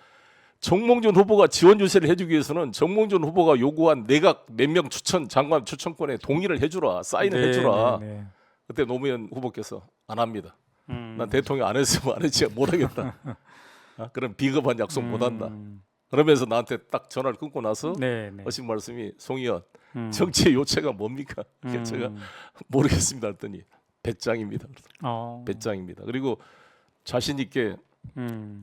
S1: 정몽준 후보가 지원 유세를 해주기 위해서는 정몽준 후보가 요구한 내각 몇 명 추천 장관 추천권에 동의를 해주라 사인을
S2: 네,
S1: 해주라.
S2: 네, 네.
S1: 그때 노무현 후보께서 안 합니다. 난 대통령 안 했으면 안 했지 못하겠다. 그런 비겁한 약속 못한다. 그러면서 나한테 딱 전화를 끊고 나서
S2: 네, 네.
S1: 하신 말씀이 송 의원 정치의 요체가 뭡니까? 그게 제가 모르겠습니다 했더니 배짱입니다. 배짱입니다. 그리고 자신 있게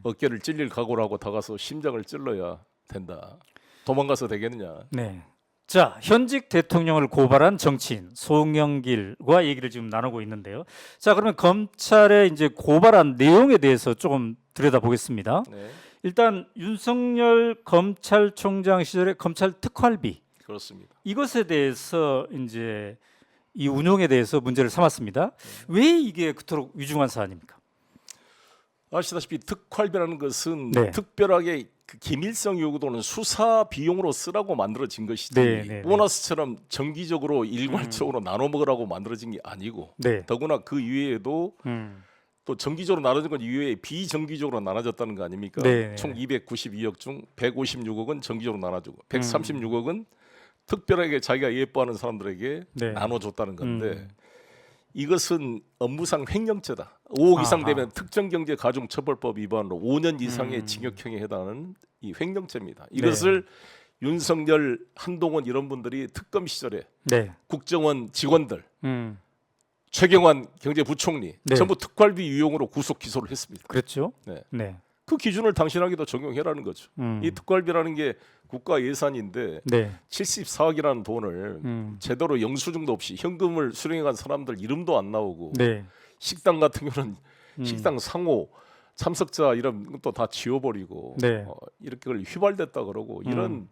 S1: 어깨를 찔릴 각오를 하고 다가서 심장을 찔러야 된다. 도망가서 되겠느냐?
S2: 네. 자, 현직 대통령을 고발한 정치인 송영길과 얘기를 지금 나누고 있는데요. 자, 그러면 검찰의 이제 고발한 내용에 대해서 조금 들여다보겠습니다.
S1: 네,
S2: 일단 윤석열 검찰총장 시절의 검찰 특활비
S1: 그렇습니다.
S2: 이것에 대해서 이제 이 운용에 대해서 문제를 삼았습니다. 왜 이게 그토록 위중한 사안입니까?
S1: 아시다시피 특활비라는 것은
S2: 네.
S1: 특별하게 그 기밀성 요구도는 수사 비용으로 쓰라고 만들어진 것이지
S2: 네, 네, 네.
S1: 보너스처럼 정기적으로 일괄적으로 나눠 먹으라고 만들어진 게 아니고
S2: 네.
S1: 더구나 그 이외에도 또 정기적으로 나눠진 건 이외에 비정기적으로 나눠졌다는 거 아닙니까?
S2: 네, 네.
S1: 총 292억 중 156억은 정기적으로 나눠주고 136억은 특별하게 자기가 예뻐하는 사람들에게
S2: 네.
S1: 나눠줬다는 건데 이것은 업무상 횡령죄다. 5억 이상
S2: 아하.
S1: 되면 특정경제가중처벌법 위반으로 5년 이상의 징역형에 해당하는 이 횡령죄입니다. 이것을 윤석열, 한동훈 이런 분들이 특검 시절에
S2: 네.
S1: 국정원 직원들,
S2: 음.
S1: 최경환 경제부총리
S2: 네.
S1: 전부 특활비 유용으로 구속 기소를 했습니다.
S2: 그렇죠.
S1: 네.
S2: 네.
S1: 그 기준을 당신에게도 적용해라는 거죠. 이 특활비라는 게 국가 예산인데
S2: 네.
S1: 74억이라는 돈을 제대로 영수증도 없이 현금을 수령해간 사람들 이름도 안 나오고
S2: 네.
S1: 식당 같은 경우는 식당 상호 참석자 이름 또 다 지워버리고
S2: 네.
S1: 이렇게 그걸 휘발됐다 그러고 이런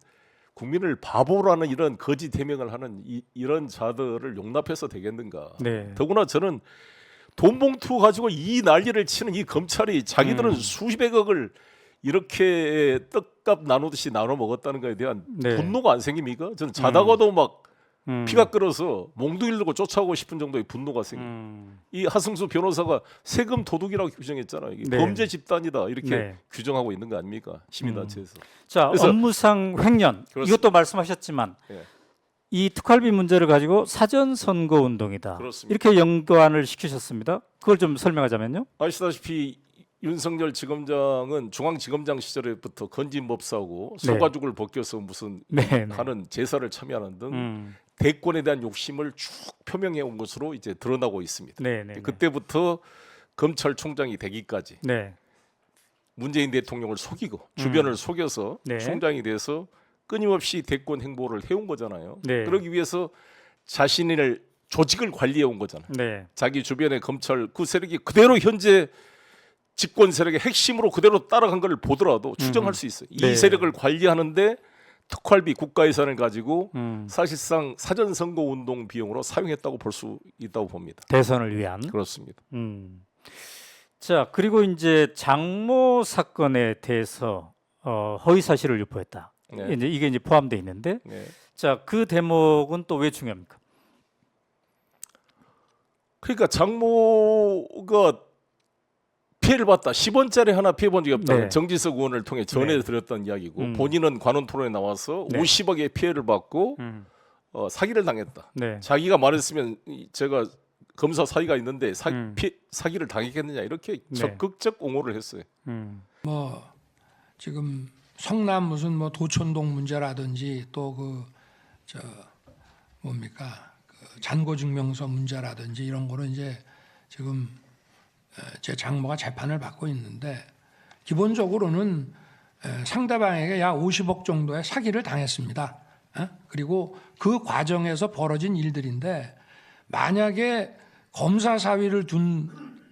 S1: 국민을 바보라는 이런 거짓 해명을 하는 이런 자들을 용납해서 되겠는가.
S2: 네.
S1: 더구나 저는 돈 봉투 가지고 이 난리를 치는 이 검찰이 자기들은 수십억을 이렇게 떡값 나누듯이 나눠 먹었다는 것에 대한
S2: 네.
S1: 분노가 안 생깁니까? 저는 자다가도 막 피가 끓어서 몽둥이를 들고 쫓아오고 싶은 정도의 분노가 생겨요. 이 하승수 변호사가 세금 도둑이라고 규정했잖아요. 이게
S2: 네.
S1: 범죄 집단이다 이렇게
S2: 네.
S1: 규정하고 있는 거 아닙니까? 시민단체에서.
S2: 자,
S1: 그래서-
S2: 업무상 횡령
S1: 그렇습니다.
S2: 이것도 말씀하셨지만
S1: 예.
S2: 이 특활비 문제를 가지고 사전 선거 운동이다.
S1: 그렇습니다.
S2: 이렇게 연관을 시키셨습니다. 그걸 좀 설명하자면요.
S1: 아시다시피 윤석열 지검장은 중앙지검장 시절부터 건진법사고
S2: 네.
S1: 소가죽을 벗겨서 무슨
S2: 네, 네.
S1: 하는 제사를 참여하는 등 대권에 대한 욕심을 쭉 표명해 온 것으로 이제 드러나고 있습니다.
S2: 네, 네, 네.
S1: 그때부터 검찰총장이 되기까지
S2: 네.
S1: 문재인 대통령을 속이고 주변을 속여서
S2: 네.
S1: 총장이 돼서 끊임없이 대권 행보를 해온 거잖아요.
S2: 네.
S1: 그러기 위해서 자신을 조직을 관리해 온 거잖아요.
S2: 네.
S1: 자기 주변의 검찰 그 세력이 그대로 현재 집권 세력의 핵심으로 그대로 따라간 걸 보더라도 추정할 수 있어요.
S2: 네.
S1: 이 세력을 관리하는데 특활비 국가 예산을 가지고 사실상 사전 선거 운동 비용으로 사용했다고 볼 수 있다고 봅니다.
S2: 대선을 위한.
S1: 그렇습니다.
S2: 자, 그리고 이제 장모 사건에 대해서 허위 사실을 유포했다.
S1: 네.
S2: 이제 이게 이제 포함되어 있는데,
S1: 네.
S2: 자, 그 대목은 또 왜 중요합니까?
S1: 그러니까 장모가 피해를 봤다. 10원짜리 하나 피해 본 적이 없다.
S2: 네.
S1: 정지석 의원을 통해 전해드렸던 이야기고 본인은 관훈 토론에 나와서
S2: 네.
S1: 50억의 피해를 받고 사기를 당했다.
S2: 네.
S1: 자기가 말했으면 제가 검사 사기가 있는데 사기를 당했겠느냐 이렇게
S2: 네.
S1: 적극적 옹호를 했어요.
S4: 뭐 지금 성남 무슨 뭐 도촌동 문제라든지 또 그 저 뭡니까 그 잔고증명서 문제라든지 이런 거는 이제 지금 제 장모가 재판을 받고 있는데 기본적으로는 상대방에게 약 50억 정도의 사기를 당했습니다. 그리고 그 과정에서 벌어진 일들인데 만약에 검사 사위를 둔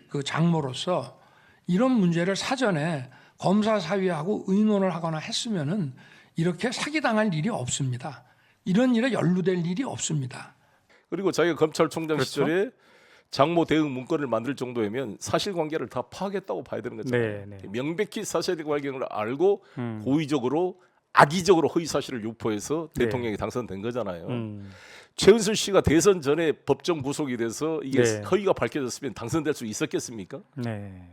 S4: 그 장모로서 이런 문제를 사전에 검사 사위하고 의논을 하거나 했으면은 이렇게 사기당할 일이 없습니다. 이런 일에 연루될 일이 없습니다.
S1: 그리고 자기가 검찰총장
S2: 그렇죠.
S1: 시절에 장모 대응 문건을 만들 정도면 사실관계를 다 파악했다고 봐야 되는 거잖아요.
S2: 네, 네.
S1: 명백히 사실관계를 알고 고의적으로 악의적으로 허위 사실을 유포해서
S2: 네.
S1: 대통령이 당선된 거잖아요. 최은순 씨가 대선 전에 법정 구속이 돼서 이게
S2: 네.
S1: 허위가 밝혀졌으면 당선될 수 있었겠습니까?
S2: 네.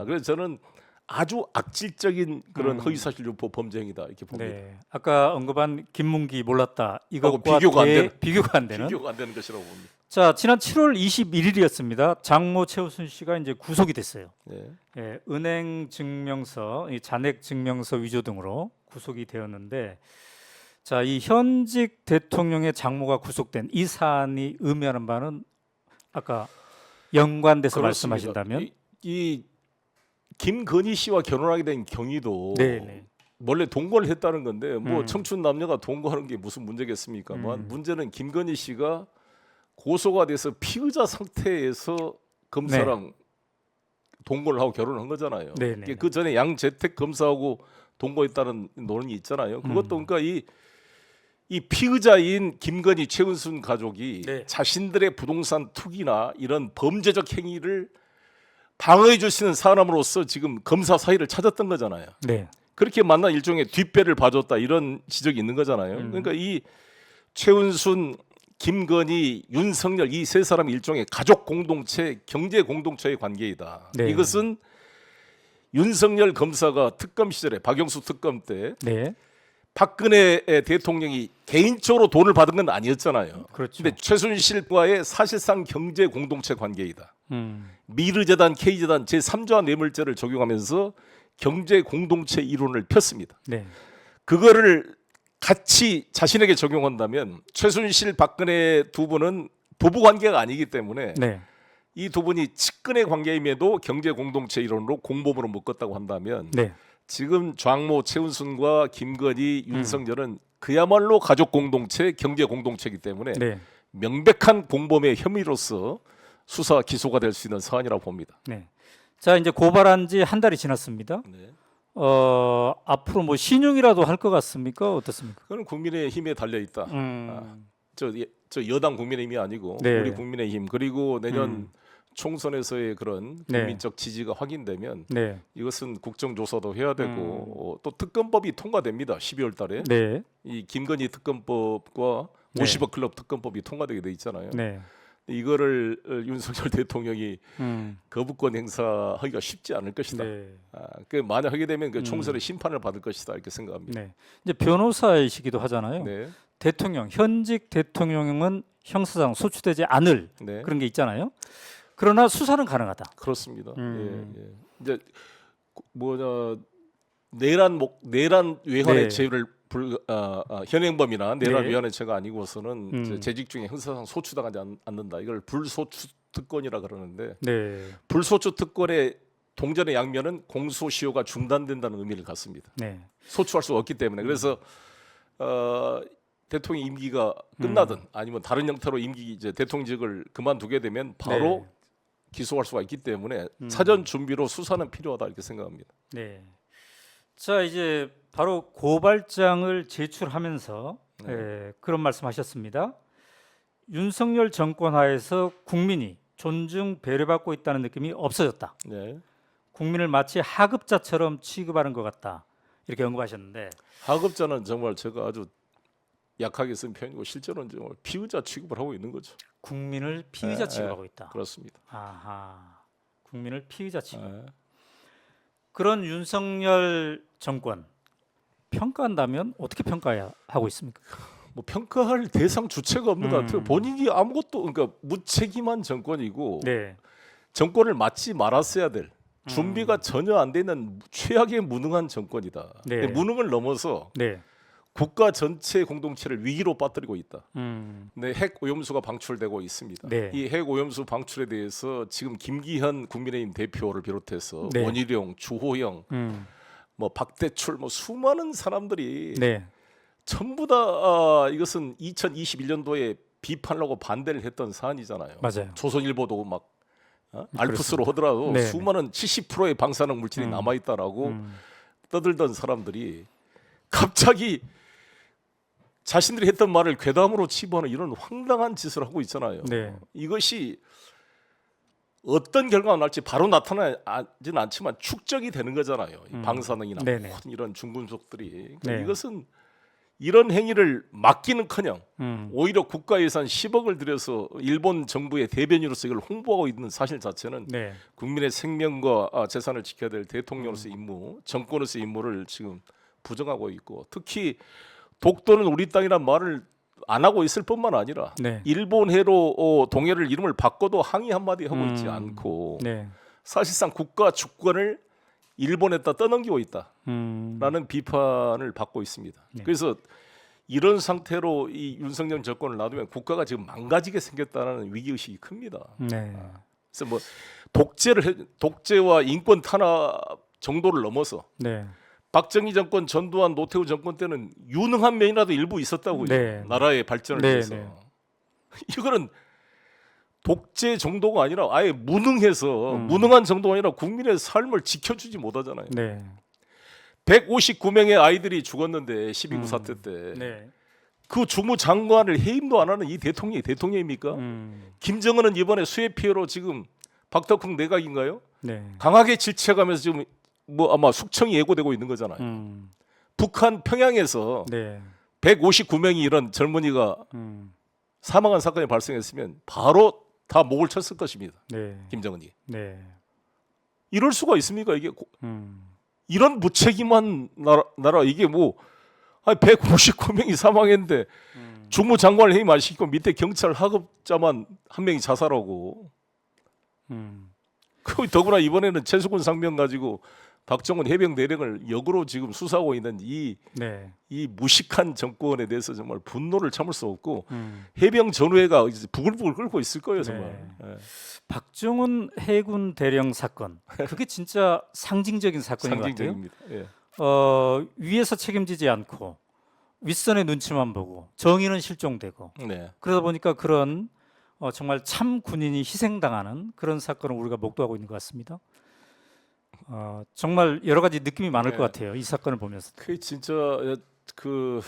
S1: 그래서 저는 아주 악질적인 그런 허위 사실 유포 범죄 행위다 이렇게 봅니다.
S2: 네. 아까 언급한 김문기 몰랐다 이것과
S1: 비교가 안 되는.
S2: 비교가 안 되는.
S1: 비교가 안 되는 것이라고 봅니다.
S2: 자, 지난 7월 21일이었습니다. 장모 최우순 씨가 이제 구속이 됐어요.
S1: 네.
S2: 예, 은행 증명서, 이 잔액 증명서 위조 등으로 구속이 되었는데, 자, 이 현직 대통령의 장모가 구속된 이 사안이 의미하는 바는 아까 연관돼서
S1: 그렇습니다.
S2: 말씀하신다면,
S1: 이 김건희 씨와 결혼하게 된 경위도
S2: 네, 네.
S1: 원래 동거를 했다는 건데 뭐 청춘 남녀가 동거하는 게 무슨 문제겠습니까만 문제는 김건희 씨가 고소가 돼서 피의자 상태에서 검사랑 동거를 하고 결혼을 한 거잖아요.
S2: 네, 네, 네.
S1: 그 전에 양재택 검사하고 동거했다는 논란이 있잖아요. 그것도 그러니까 이 피의자인 김건희 최은순 가족이
S2: 네.
S1: 자신들의 부동산 투기나 이런 범죄적 행위를 방어해 줄 수 있는 사람으로서 지금 검사 사이를 찾았던 거잖아요.
S2: 네,
S1: 그렇게 만나 일종의 뒷배를 봐줬다 이런 지적이 있는 거잖아요. 그러니까 이 최은순, 김건희, 윤석열 이 세 사람이 일종의 가족 공동체, 경제 공동체의 관계이다.
S2: 네.
S1: 이것은 윤석열 검사가 특검 시절에 박영수 특검 때
S2: 네,
S1: 박근혜 대통령이 개인적으로 돈을 받은 건 아니었잖아요.
S2: 그렇죠.
S1: 근데 최순실과의 사실상 경제 공동체 관계이다.
S2: 음,
S1: 미르재단, K재단 제3조합 뇌물죄를 적용하면서 경제 공동체 이론을 폈습니다.
S2: 네,
S1: 그거를 같이 자신에게 적용한다면 최순실, 박근혜 두 분은 부부 관계가 아니기 때문에
S2: 네,
S1: 이 두 분이 측근의 관계임에도 경제 공동체 이론으로 공범으로 묶었다고 한다면
S2: 네,
S1: 지금 장모 최은순과 김건희, 윤석열은 그야말로 가족 공동체, 경제 공동체이기 때문에
S2: 네,
S1: 명백한 공범의 혐의로서 수사 기소가 될 수 있는 사안이라고 봅니다.
S2: 네. 자, 이제 고발한 지 한 달이 지났습니다.
S1: 네.
S2: 앞으로 뭐 신용이라도 할 것 같습니까? 어떻습니까?
S1: 그건 국민의힘에 달려 있다.
S2: 음,
S1: 저 여당 국민의힘이 아니고
S2: 네.
S1: 우리 국민의힘 그리고 내년 총선에서의 그런
S2: 네.
S1: 국민적 지지가 확인되면
S2: 네,
S1: 이것은 국정조사도 해야 되고 또 특검법이 통과됩니다. 12월 달에
S2: 네,
S1: 이 김건희 특검법과
S2: 네.
S1: 50억 클럽 특검법이 통과되게 돼 있잖아요.
S2: 네,
S1: 이거를 윤석열 대통령이 거부권 행사하기가 쉽지 않을 것이다.
S2: 네.
S1: 그 만약 하게 되면 그 총선의 심판을 받을 것이다 이렇게 생각합니다.
S2: 네. 이제 변호사이시기도 하잖아요.
S1: 네,
S2: 대통령, 현직 대통령은 형사상 소추되지 않을
S1: 네,
S2: 그런 게 있잖아요. 그러나 수사는 가능하다.
S1: 그렇습니다. 예, 예. 이제 내란 외환의
S2: 네.
S1: 죄를 현행범이나 내란
S2: 네.
S1: 외환의 죄가 아니고서는 이제 재직 중에 형사상 소추당하지 않는다. 이걸 불소추 특권이라 그러는데
S2: 네,
S1: 불소추 특권의 동전의 양면은 공소시효가 중단된다는 의미를 갖습니다.
S2: 네,
S1: 소추할 수 없기 때문에 그래서 대통령 임기가 끝나든 아니면 다른 형태로 임기 이제 대통령직을 그만두게 되면 바로
S2: 네.
S1: 기소할 수가 있기 때문에 사전 준비로 수사는 필요하다 이렇게 생각합니다.
S2: 네. 자, 이제 바로 고발장을 제출하면서 그런 말씀하셨습니다. 윤석열 정권 하에서 국민이 존중 배려받고 있다는 느낌이 없어졌다.
S1: 네.
S2: 국민을 마치 하급자처럼 취급하는 것 같다. 이렇게 언급하셨는데,
S1: 하급자는 정말 제가 아주 약하게 쓴 표현이고 실제로는 정말 피의자 취급을 하고 있는 거죠.
S2: 국민을 피의자 취급하고 있다.
S1: 그렇습니다.
S2: 아하, 국민을 피의자 취급.
S1: 네.
S2: 그런 윤석열 정권 평가한다면 어떻게 평가하고 있습니까?
S1: 뭐 평가할 대상 주체가 없는 것 같아요. 본인이 아무것도 그러니까 무책임한 정권이고
S2: 네,
S1: 정권을 맡지 말았어야 될 준비가 전혀 안 되는 최악의 무능한 정권이다.
S2: 네.
S1: 무능을 넘어서
S2: 네,
S1: 국가 전체 공동체를 위기로 빠뜨리고 있다.
S2: 음,
S1: 네, 핵 오염수가 방출되고 있습니다.
S2: 네.
S1: 이 핵 오염수 방출에 대해서 지금 김기현 국민의힘 대표를 비롯해서
S2: 네.
S1: 원희룡, 주호영, 뭐 박대출 뭐 수많은 사람들이
S2: 네.
S1: 전부 다 이것은 2021년도에 비판을 하고 반대를 했던 사안이잖아요.
S2: 맞아요.
S1: 조선일보도 막 알프스로 하더라도
S2: 네.
S1: 수많은 70%의 방사능 물질이 남아 있다라고 떠들던 사람들이 갑자기 자신들이 했던 말을 괴담으로 치부하는 이런 황당한 짓을 하고 있잖아요.
S2: 네.
S1: 이것이 어떤 결과가 날지 바로 나타나지는 않지만 축적이 되는 거잖아요. 이 방사능이나
S2: 네네.
S1: 모든 이런 중금속들이. 그러니까
S2: 네.
S1: 이것은 이런 행위를 막기는커녕 오히려 국가 예산 10억을 들여서 일본 정부의 대변인으로서 이걸 홍보하고 있는 사실 자체는
S2: 네.
S1: 국민의 생명과 재산을 지켜야 될 대통령으로서의 임무, 정권으로서의 임무를 지금 부정하고 있고, 특히 독도는 우리 땅이란 말을 안 하고 있을 뿐만 아니라
S2: 네.
S1: 일본해로 동해를 이름을 바꿔도 항의 한마디 하고 있지 않고
S2: 네.
S1: 사실상 국가 주권을 일본에다 떠넘기고 있다라는 비판을 받고 있습니다.
S2: 네.
S1: 그래서 이런 상태로 이 윤석열 정권을 놔두면 국가가 지금 망가지게 생겼다는 위기의식이 큽니다.
S2: 네.
S1: 그래서 뭐 독재와 인권 탄압 정도를 넘어서
S2: 네.
S1: 박정희 정권, 전두환, 노태우 정권 때는 유능한 면이라도 일부 있었다고요.
S2: 네.
S1: 나라의 발전을
S2: 네,
S1: 위해서.
S2: 네.
S1: 이거는 독재 정도가 아니라 아예 무능해서 무능한 정도가 아니라 국민의 삶을 지켜주지 못하잖아요.
S2: 네.
S1: 159명의 아이들이 죽었는데 12.9 사태 때
S2: 네.
S1: 그 주무장관을 해임도 안 하는 이 대통령이 대통령입니까? 김정은은 이번에 수해 피해로 지금 박덕흠 내각인가요?
S2: 네.
S1: 강하게 질책하면서 지금 뭐 아마 숙청이 예고되고 있는 거잖아요. 북한 평양에서
S2: 네.
S1: 159명이 이런 젊은이가 사망한 사건이 발생했으면 바로 다 목을 쳤을 것입니다.
S2: 네.
S1: 김정은이.
S2: 네.
S1: 이럴 수가 있습니까? 이게
S2: 음.
S1: 이런 무책임한 나라 이게 뭐 159명이 사망했는데 주무장관을 해임 안 시키고 밑에 경찰 하급자만 한 명이 자살하고 그 더구나 이번에는 최수근 상병 가지고 박정훈 해병 대령을 역으로 지금 수사하고 있는 이 무식한 정권에 대해서 정말 분노를 참을 수 없고 해병 전후회가 이제 부글부글 끓고 있을 거예요 정말.
S2: 네.
S1: 예.
S2: 박정훈 해군 대령 사건 그게 진짜 상징적인 사건인 것 같아요.
S1: 상징적입니다. 예.
S2: 위에서 책임지지 않고 윗선의 눈치만 보고 정의는 실종되고
S1: 네.
S2: 그러다 보니까 그런 정말 참 군인이 희생당하는 그런 사건을 우리가 목도하고 있는 것 같습니다. 정말 여러 가지 느낌이 많을 것 같아요. 이 사건을 보면서.
S1: 그 진짜 그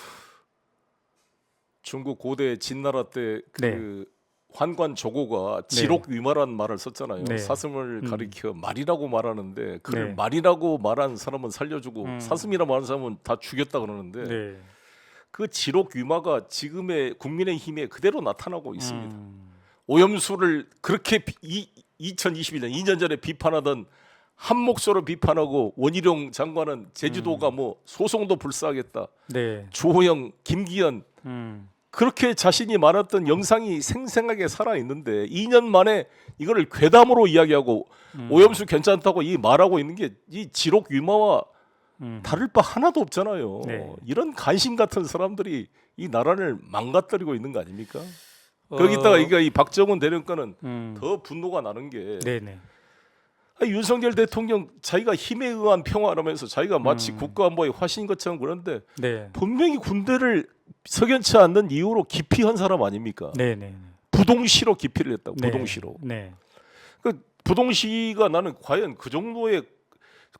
S1: 중국 고대 진나라 때 그 환관 조고가 지록 위마라는 말을 썼잖아요.
S2: 네.
S1: 사슴을 가리켜 말이라고 말하는데 그를
S2: 네.
S1: 말이라고 말한 사람은 살려주고 사슴이라고 말한 사람은 다 죽였다 그러는데
S2: 네.
S1: 그 지록 위마가 지금의 국민의힘에 그대로 나타나고 있습니다. 오염수를 그렇게 2021년 2년 전에 비판하던 한 목소리로 비판하고 원희룡 장관은 제주도가 뭐 소송도 불사하겠다.
S2: 네.
S1: 주호영, 김기현 그렇게 자신이 말했던 영상이 생생하게 살아 있는데 2년 만에 이거를 괴담으로 이야기하고 오염수 괜찮다고 이 말하고 있는 게 이 지록 위마와 다를 바 하나도 없잖아요.
S2: 네.
S1: 이런 간신 같은 사람들이 이 나라를 망가뜨리고 있는 거 아닙니까? 거기다가 이 박정훈 대령과는 더 분노가 나는 게
S2: 네네.
S1: 윤석열 대통령 자기가 힘에 의한 평화라면서 자기가 마치 국가안보의 화신인 것처럼 그런데
S2: 네.
S1: 분명히 군대를 석연치 않는 이유로 기피한 사람 아닙니까?
S2: 네네.
S1: 부동시로 기피를 했다고.
S2: 네.
S1: 부동시로.
S2: 네.
S1: 그 부동시가 나는 과연 그 정도의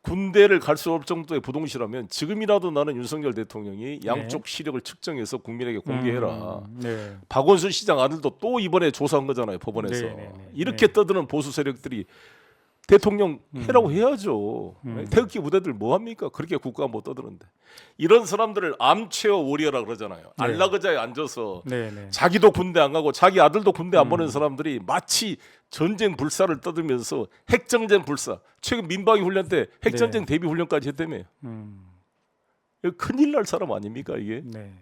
S1: 군대를 갈 수 없을 정도의 부동시라면 지금이라도 나는 윤석열 대통령이 양쪽 시력을 측정해서 국민에게 공개해라.
S2: 네.
S1: 박원순 시장 아들도 또 이번에 조사한 거잖아요. 법원에서. 이렇게 떠드는 보수 세력들이 대통령 해라고 해야죠. 태극기 부대들 뭐 합니까? 그렇게 국가안보 떠드는데 이런 사람들을 암체어 워리어라 그러잖아요. 안락의자에 앉아서 자기도 군대 안 가고 자기 아들도 군대 안 보낸 사람들이 마치 전쟁 불사를 떠들면서 핵전쟁 불사. 최근 민방위 훈련 때 핵전쟁 대비 훈련까지 했다며요. 이거 큰일 날 사람 아닙니까 이게?
S2: 네.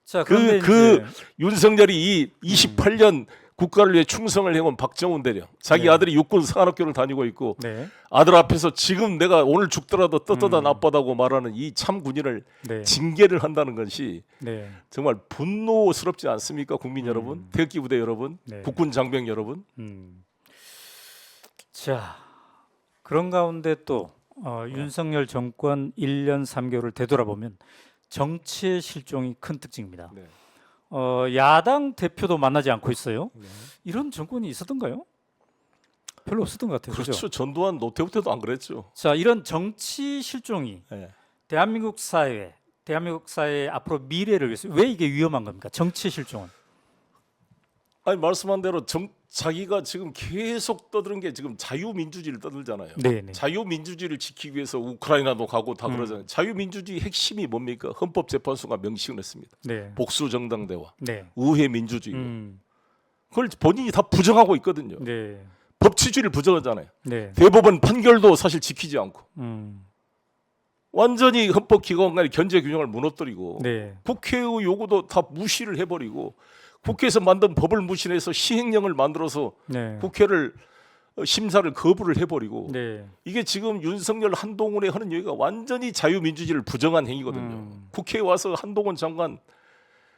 S2: 자,
S1: 그
S2: 이제
S1: 윤석열이 이 28년 국가를 위해 충성을 해온 박정훈 대령 자기 아들이 육군 상한학교를 다니고 있고 아들 앞에서 지금 내가 오늘 죽더라도 떳떳한 아빠다고 말하는 이 참 군인을 징계를 한다는 것이 정말 분노스럽지 않습니까? 국민 여러분, 태극기 부대 여러분, 국군 장병 여러분.
S2: 자, 그런 가운데 또 윤석열 정권 1년 3개월을 되돌아보면 정치의 실종이 큰 특징입니다.
S1: 네.
S2: 야당 대표도 만나지 않고 있어요.
S1: 네.
S2: 이런 정권이 있었던가요? 별로 없었던 것 같아요.
S1: 그렇죠.
S2: 그죠?
S1: 전두환 노태우 때도 안 그랬죠.
S2: 자, 이런 정치 실종이
S1: 네.
S2: 대한민국 사회의 앞으로 미래를 위해서 왜 이게 위험한 겁니까? 정치 실종은.
S1: 아니 말씀한 대로 자기가 지금 계속 떠드는 게 지금 자유민주주의를 떠들잖아요.
S2: 네네.
S1: 자유민주주의를 지키기 위해서 우크라이나도 가고 다 그러잖아요. 자유민주주의 핵심이 뭡니까? 헌법재판소가 명시를 했습니다.
S2: 네.
S1: 복수정당대화,
S2: 네.
S1: 의회민주주의.
S2: 음.
S1: 그걸 본인이 다 부정하고 있거든요.
S2: 네.
S1: 법치주의를 부정하잖아요.
S2: 네.
S1: 대법원 판결도 사실 지키지 않고
S2: 음.
S1: 완전히 헌법기관간의 견제균형을 무너뜨리고
S2: 네.
S1: 국회의 요구도 다 무시를 해버리고 국회에서 만든 법을 무시해서 시행령을 만들어서
S2: 네.
S1: 국회를 심사를 거부를 해버리고
S2: 네.
S1: 이게 지금 윤석열 한동훈이 하는 얘기가 완전히 자유민주주의를 부정한 행위거든요. 국회에 와서 한동훈 장관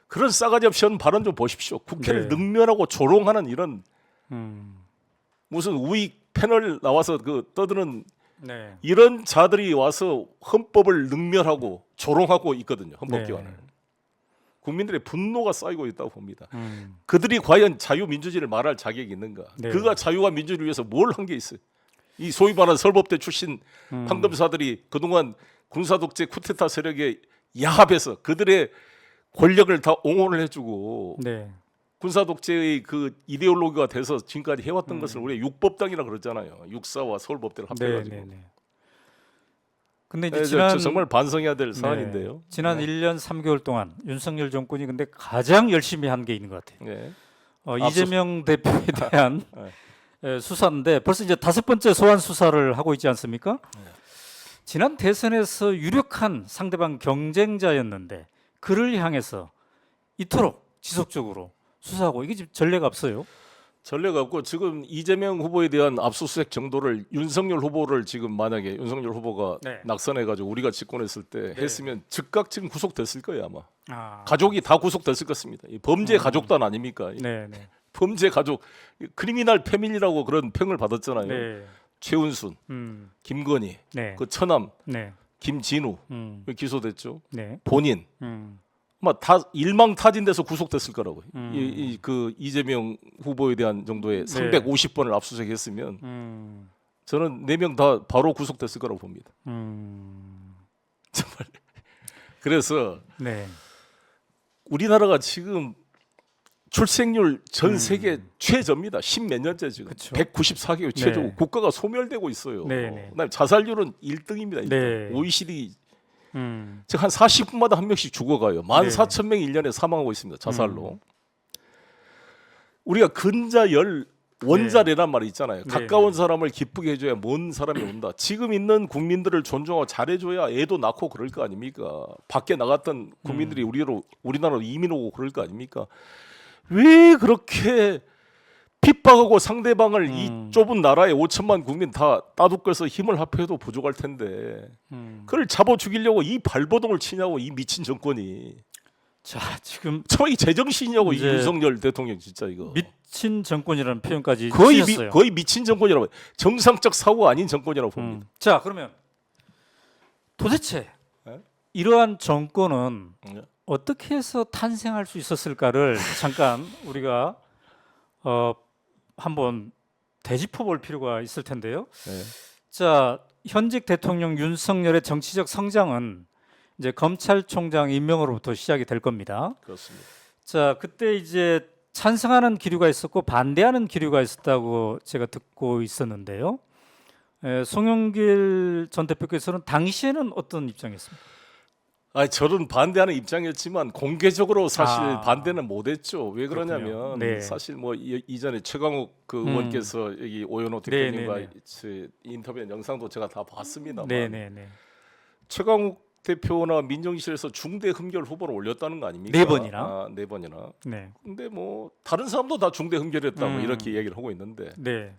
S1: 그런 싸가지 없이 하는 발언 좀 보십시오. 국회를
S2: 네.
S1: 능멸하고 조롱하는 이런
S2: 음.
S1: 무슨 우익 패널 나와서 그 떠드는
S2: 네.
S1: 이런 자들이 와서 헌법을 능멸하고 조롱하고 있거든요. 헌법기관을.
S2: 네.
S1: 국민들의 분노가 쌓이고 있다고 봅니다.
S2: 음.
S1: 그들이 과연 자유민주주의를 말할 자격이 있는가?
S2: 네.
S1: 그가 자유와 민주주의를 위해서 뭘 한 게 있어요? 이 소위 말하는 설법대 출신 판검사들이 그동안 군사독재 쿠데타 세력에 야합해서 그들의 권력을 다 옹호를 해주고
S2: 네.
S1: 군사독재의 그 이데올로기가 돼서 지금까지 해왔던 것을 우리가 육법당이라 그러잖아요. 육사와 서울법대를 합해가지고.
S2: 네. 네. 근데 이제
S1: 네,
S2: 지난
S1: 정말 반성해야 될
S2: 네.
S1: 사안인데요.
S2: 지난 1년 3개월 동안 윤석열 정권이 근데 가장 열심히 한 게 있는 것 같아요.
S1: 네.
S2: 이재명 대표에 대한
S1: 네.
S2: 수사인데 벌써 이제 5번째 소환 수사를 하고 있지 않습니까? 지난 대선에서 유력한 상대방 경쟁자였는데 그를 향해서 이토록 지속적으로 수사하고 이게 지금 전례가 없어요.
S1: 전례가 없고 지금 이재명 후보에 대한 압수수색 정도를 윤석열 후보를 지금 만약에 윤석열 후보가
S2: 네.
S1: 낙선해가지고 우리가 집권했을 때 했으면 즉각 지금 구속됐을 거예요 아마.
S2: 아.
S1: 가족이 다 구속됐을 것입니다. 이 범죄 가족단 아닙니까? 이
S2: 네, 네.
S1: 범죄 가족, 크리미널 패밀리라고 그런 평을 받았잖아요.
S2: 네.
S1: 최은순, 김건희,
S2: 네.
S1: 그 처남,
S2: 네.
S1: 김진우
S2: 음.
S1: 기소됐죠.
S2: 네.
S1: 본인.
S2: 음.
S1: 아마 다 일망타진돼서 구속됐을 거라고요. 그 이재명 후보에 대한 정도의 350번을 압수수색했으면 저는 4명 다 바로 구속됐을 거라고 봅니다. 정말. 그래서
S2: 네.
S1: 우리나라가 지금 출생률 전 세계 최저입니다. 10몇 년째 지금.
S2: 그쵸.
S1: 194개국 최저고
S2: 네.
S1: 국가가 소멸되고 있어요.
S2: 네, 네.
S1: 그다음에 자살률은 1등입니다.
S2: 네.
S1: OECD 즉 한 40분마다 한 명씩 죽어가요. 14,000명이 1년에 사망하고 있습니다. 자살로. 우리가 근자열 원자래란 말이 있잖아요. 가까운 사람을 기쁘게 해줘야 먼 사람이 온다. 지금 있는 국민들을 존중하고 잘해줘야 애도 낳고 그럴 거 아닙니까? 밖에 나갔던 국민들이 우리나라로 이민 오고 그럴 거 아닙니까? 왜 그렇게 핍박하고 상대방을 이 좁은 나라에 5천만 국민 다 따돌려서 힘을 합해도 부족할 텐데 그걸 잡아 죽이려고 이 발버둥을 치냐고 이 미친 정권이.
S2: 자, 지금
S1: 정말 이 제정신이냐고 이
S2: 이제
S1: 윤석열 대통령 진짜 이거.
S2: 미친 정권이라는 표현까지
S1: 거의
S2: 쓰셨어요.
S1: 거의 미친 정권이라고 정상적 사고가 아닌 정권이라고 봅니다.
S2: 자, 그러면 도대체
S1: 네?
S2: 이러한 정권은
S1: 네.
S2: 어떻게 해서 탄생할 수 있었을까를 잠깐 우리가 한번 되짚어 볼 필요가 있을 텐데요.
S1: 네.
S2: 자, 현직 대통령 윤석열의 정치적 성장은 이제 검찰총장 임명으로부터 시작이 될 겁니다.
S1: 그렇습니다.
S2: 자, 그때 이제 찬성하는 기류가 있었고 반대하는 기류가 있었다고 제가 듣고 있었는데요. 송영길 전 대표께서는 당시에는 어떤 입장이었습니까?
S1: 저는 반대하는 입장이었지만 공개적으로 사실
S2: 아.
S1: 반대는 못했죠. 왜 그러냐면
S2: 그렇군요. 네.
S1: 사실 뭐 이전에 최강욱 그 의원께서 여기 오연호
S2: 네,
S1: 대표님과
S2: 네,
S1: 인터뷰한 영상도 제가 다 봤습니다만
S2: 네네네.
S1: 최강욱 대표나 민정실에서 중대 흠결 후보를 올렸다는 거 아닙니까?
S2: 4번이나?
S1: 4번이나.
S2: 네.
S1: 근데 뭐 다른 사람도 다 중대 흠결했다 뭐 이렇게 이야기를 하고 있는데
S2: 네.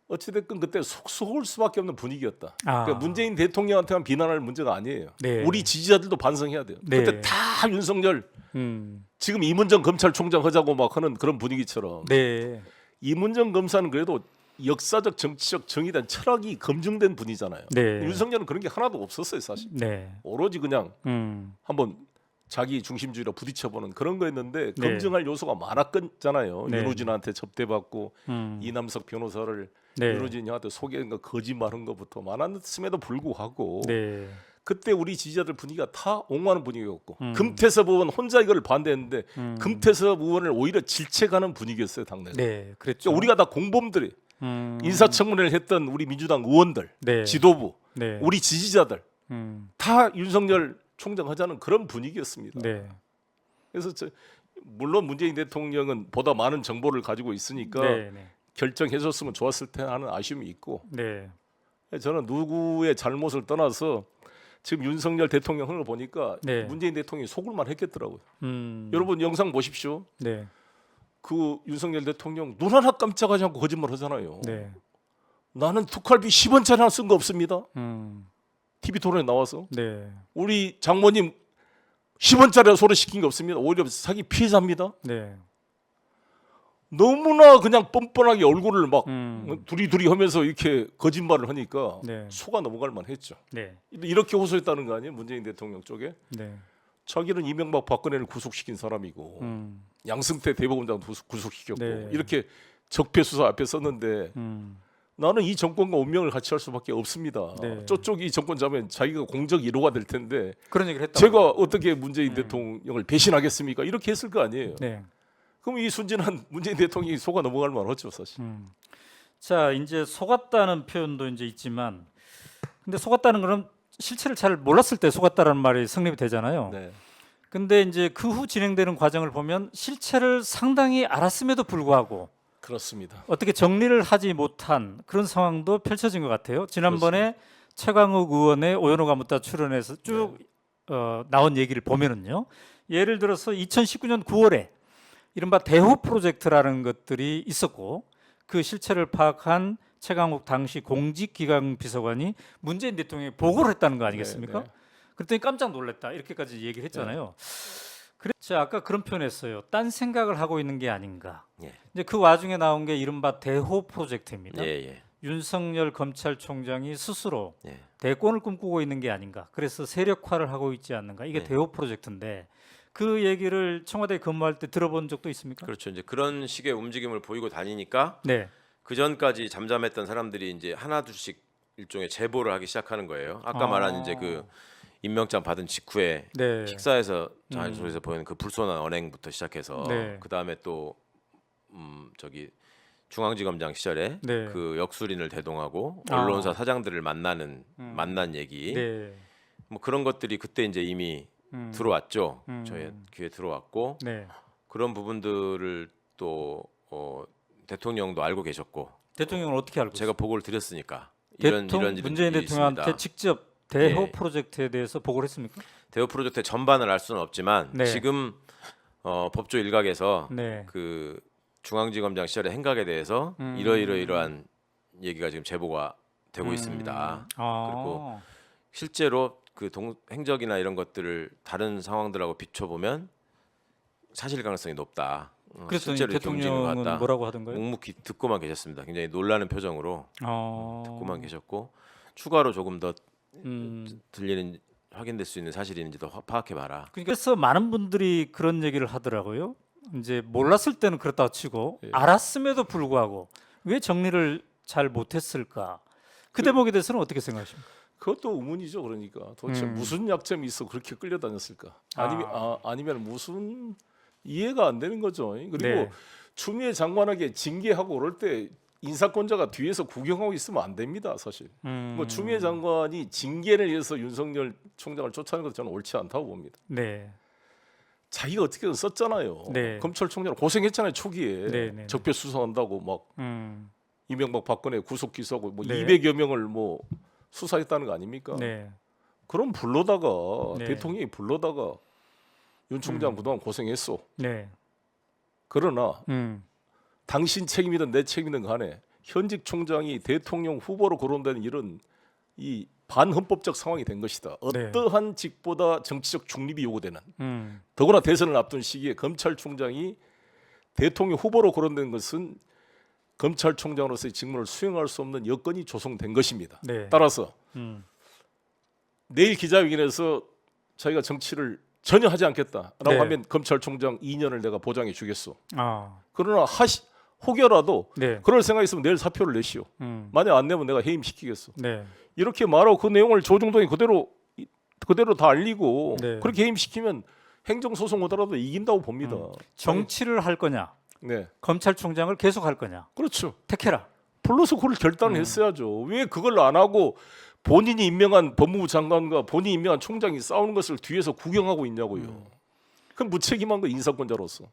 S1: 어찌됐든 그때 속속을 수밖에 없는 분위기였다.
S2: 아.
S1: 그러니까 문재인 대통령한테만 비난할 문제가 아니에요.
S2: 네.
S1: 우리 지지자들도 반성해야 돼요.
S2: 네.
S1: 그때 다 윤석열
S2: 음.
S1: 지금 이문정 검찰총장 하자고 막 하는 그런 분위기처럼
S2: 네.
S1: 이문정 검사는 그래도 역사적 정치적 정의된 철학이 검증된 분이잖아요.
S2: 네.
S1: 윤석열은 그런 게 하나도 없었어요 사실.
S2: 네.
S1: 오로지 그냥 한번 자기 중심주의로 부딪혀보는 그런 거였는데
S2: 네.
S1: 검증할 요소가 많았잖아요.
S2: 네.
S1: 윤호진한테 접대받고 이남석 변호사를
S2: 네.
S1: 윤호진한테 소개한 거 거짓말한 것부터 많았음에도 불구하고
S2: 네.
S1: 그때 우리 지지자들 분위기가 다 옹호하는 분위기였고 금태섭 의원 혼자 이걸 반대했는데 금태섭 의원을 오히려 질책하는 분위기였어요 당내.
S2: 네. 그렇죠.
S1: 그러니까 우리가 다 공범들이 인사청문회를 했던 우리 민주당 의원들,
S2: 네.
S1: 지도부,
S2: 네.
S1: 우리 지지자들
S2: 음.
S1: 다 윤석열 총장 하자는 그런 분위기였습니다.
S2: 네.
S1: 그래서 물론 문재인 대통령은 보다 많은 정보를 가지고 있으니까
S2: 네. 네.
S1: 결정해줬으면 좋았을 텐데 하는 아쉬움이 있고
S2: 네.
S1: 저는 누구의 잘못을 떠나서 지금 윤석열 대통령을 보니까
S2: 네.
S1: 문재인 대통령이 속을만 했겠더라고요. 여러분 영상 보십시오.
S2: 네.
S1: 그 윤석열 대통령 눈 하나 깜짝하지 않고 거짓말 하잖아요.
S2: 네.
S1: 나는 특활비 10원짜리 하나 쓴 거 없습니다.
S2: 음.
S1: TV 토론에 나와서
S2: 네.
S1: 우리 장모님 10원짜리 소리 시킨 게 없습니다. 오히려 사기 피해자입니다.
S2: 네.
S1: 너무나 그냥 뻔뻔하게 얼굴을 막
S2: 음.
S1: 두리두리 하면서 이렇게 거짓말을 하니까
S2: 네.
S1: 속아 넘어갈 만했죠.
S2: 네.
S1: 이렇게 호소했다는 거 아니에요? 문재인 대통령 쪽에.
S2: 네.
S1: 자기는 이명박 박근혜를 구속시킨 사람이고 양승태 대법원장도 구속시켰고
S2: 네.
S1: 이렇게 적폐 수사 앞에 썼는데 나는 이 정권과 운명을 같이 할 수밖에 없습니다.
S2: 네.
S1: 저쪽이 정권 잡으면 자기가 공적 1호가 될 텐데
S2: 그런 얘기를 했다.
S1: 제가 어떻게 문재인 대통령을 배신하겠습니까? 이렇게 했을 거 아니에요.
S2: 네.
S1: 그럼 이 순진한 문재인 대통령이 속아 넘어갈 만하죠, 사실.
S2: 자, 이제 속았다는 표현도 이제 있지만, 근데 속았다는 거는 실체를 잘 몰랐을 때 속았다라는 말이 성립이 되잖아요.
S1: 네.
S2: 근데 이제 그 후 진행되는 과정을 보면 실체를 상당히 알았음에도 불구하고
S1: 그렇습니다.
S2: 어떻게 정리를 하지 못한 그런 상황도 펼쳐진 것 같아요. 지난번에 최강욱 의원의 오연호가 묻다 출연해서 쭉 나온 얘기를 보면은요. 예를 들어서 2019년 9월에 이른바 대호 프로젝트라는 것들이 있었고 그 실체를 파악한 최강욱 당시 공직기강 비서관이 문재인 대통령에 보고를 했다는 거 아니겠습니까?
S1: 네.
S2: 그랬더니 깜짝 놀랐다 이렇게까지 얘기를 했잖아요. 그래서 아까 그런 표현했어요. 딴 생각을 하고 있는 게 아닌가.
S5: 예.
S2: 이제 그 와중에 나온 게 이른바 대호 프로젝트입니다.
S5: 예, 예.
S2: 윤석열 검찰총장이 스스로
S5: 예.
S2: 대권을 꿈꾸고 있는 게 아닌가. 그래서 세력화를 하고 있지 않는가. 이게
S5: 네.
S2: 대호 프로젝트인데 그 얘기를 청와대에 근무할 때 들어본 적도 있습니까?
S5: 그렇죠. 이제 그런 식의 움직임을 보이고 다니니까
S2: 네.
S5: 그 전까지 잠잠했던 사람들이 이제 하나 둘씩 일종의 제보를 하기 시작하는 거예요. 아까 말한 이제 그 임명장 받은 직후에
S2: 네.
S5: 식사에서 자연소에서 보이는 그 불손한 언행부터 시작해서
S2: 네.
S5: 그 다음에 또 저기 중앙지검장 시절에
S2: 네.
S5: 그 역술인을 대동하고
S2: 아.
S5: 언론사 사장들을 만난 얘기
S2: 네.
S5: 뭐 그런 것들이 그때 이제 이미 들어왔죠.
S2: 음.
S5: 저희 귀에 들어왔고
S2: 네.
S5: 그런 부분들을 또 대통령도 알고 계셨고
S2: 대통령은 어떻게 알고
S5: 제가 보고를 드렸으니까
S2: 있어요?
S5: 이런
S2: 문재인
S5: 일이
S2: 대통령한테
S5: 있습니다.
S2: 직접 대호
S5: 예.
S2: 프로젝트에 대해서 보고를 했습니까?
S5: 대호 프로젝트의 전반을 알 수는 없지만
S2: 네.
S5: 지금 법조 일각에서
S2: 네.
S5: 그 중앙지검장 시절의 행각에 대해서 이러이러한 얘기가 지금 제보가 되고 있습니다. 그리고 실제로 그 행적이나 이런 것들을 다른 상황들하고 비춰보면 사실 가능성이 높다.
S2: 그랬더니
S5: 실제로 이렇게 움직이는 것
S2: 대통령은
S5: 같다.
S2: 뭐라고 하던가요?
S5: 묵묵히 듣고만 계셨습니다. 굉장히 놀라는 표정으로 듣고만
S2: 어.
S5: 계셨고 추가로 조금 더
S2: 음.
S5: 들리는 확인될 수 있는 사실인지도 파악해봐라.
S2: 그래서 많은 분들이 그런 얘기를 하더라고요. 이제 몰랐을 때는 그렇다고 치고
S1: 예.
S2: 알았음에도 불구하고 왜 정리를 잘 못했을까? 그 대목에 대해서는 어떻게 생각하십니까?
S1: 그것도 의문이죠. 그러니까 도대체 무슨 약점이 있어 그렇게 끌려다녔을까? 아니면 무슨 이해가 안 되는 거죠. 그리고
S2: 네.
S1: 추미애 장관에게 징계하고 그럴 때 인사권자가 뒤에서 구경하고 있으면 안 됩니다. 사실. 뭐 추미애 장관이 징계를 위해서 윤석열 총장을 쫓아내는 것도 저는 옳지 않다고 봅니다.
S2: 네.
S1: 자기가 어떻게든 썼잖아요.
S2: 네.
S1: 검찰총장 고생했잖아요. 초기에
S2: 네, 네.
S1: 적폐 수사한다고 막
S2: 음.
S1: 이명박 박근혜 구속 기소하고 뭐
S2: 네.
S1: 200여 명을 뭐 수사했다는 거 아닙니까?
S2: 네.
S1: 그럼 불러다가
S2: 네.
S1: 대통령이 불러다가 윤 총장 그동안 고생했어.
S2: 네.
S1: 그러나
S2: 음.
S1: 당신 책임이든 내 책임이든 간에 현직 총장이 대통령 후보로 거론되는 이런 이 반헌법적 상황이 된 것이다.
S2: 네.
S1: 어떠한 직보다 정치적 중립이 요구되는
S2: 음.
S1: 더구나 대선을 앞둔 시기에 검찰총장이 대통령 후보로 거론된 것은 검찰총장으로서의 직무를 수행할 수 없는 여건이 조성된 것입니다.
S2: 네.
S1: 따라서 내일 기자회견에서 자기가 정치를 전혀 하지 않겠다라고
S2: 네.
S1: 하면 검찰총장 2년을 내가 보장해 주겠소.
S2: 아,
S1: 그러나 혹여라도
S2: 네.
S1: 그럴 생각이 있으면 내일 사표를 내시오. 만약 안 내면 내가 해임시키겠소.
S2: 네.
S1: 이렇게 말하고 그 내용을 조중동이 그대로 다 알리고
S2: 네.
S1: 그렇게 해임시키면 행정소송 오더라도 이긴다고 봅니다.
S2: 정치를 할 거냐,
S1: 네,
S2: 검찰총장을 계속 할 거냐,
S1: 그렇죠.
S2: 택해라.
S1: 불러서 그걸 결단을 했어야죠. 왜 그걸 안 하고 본인이 임명한 법무부 장관과 본인이 임명한 총장이 싸우는 것을 뒤에서 구경하고 있냐고요. 그건 무책임한 거 인사권자로서.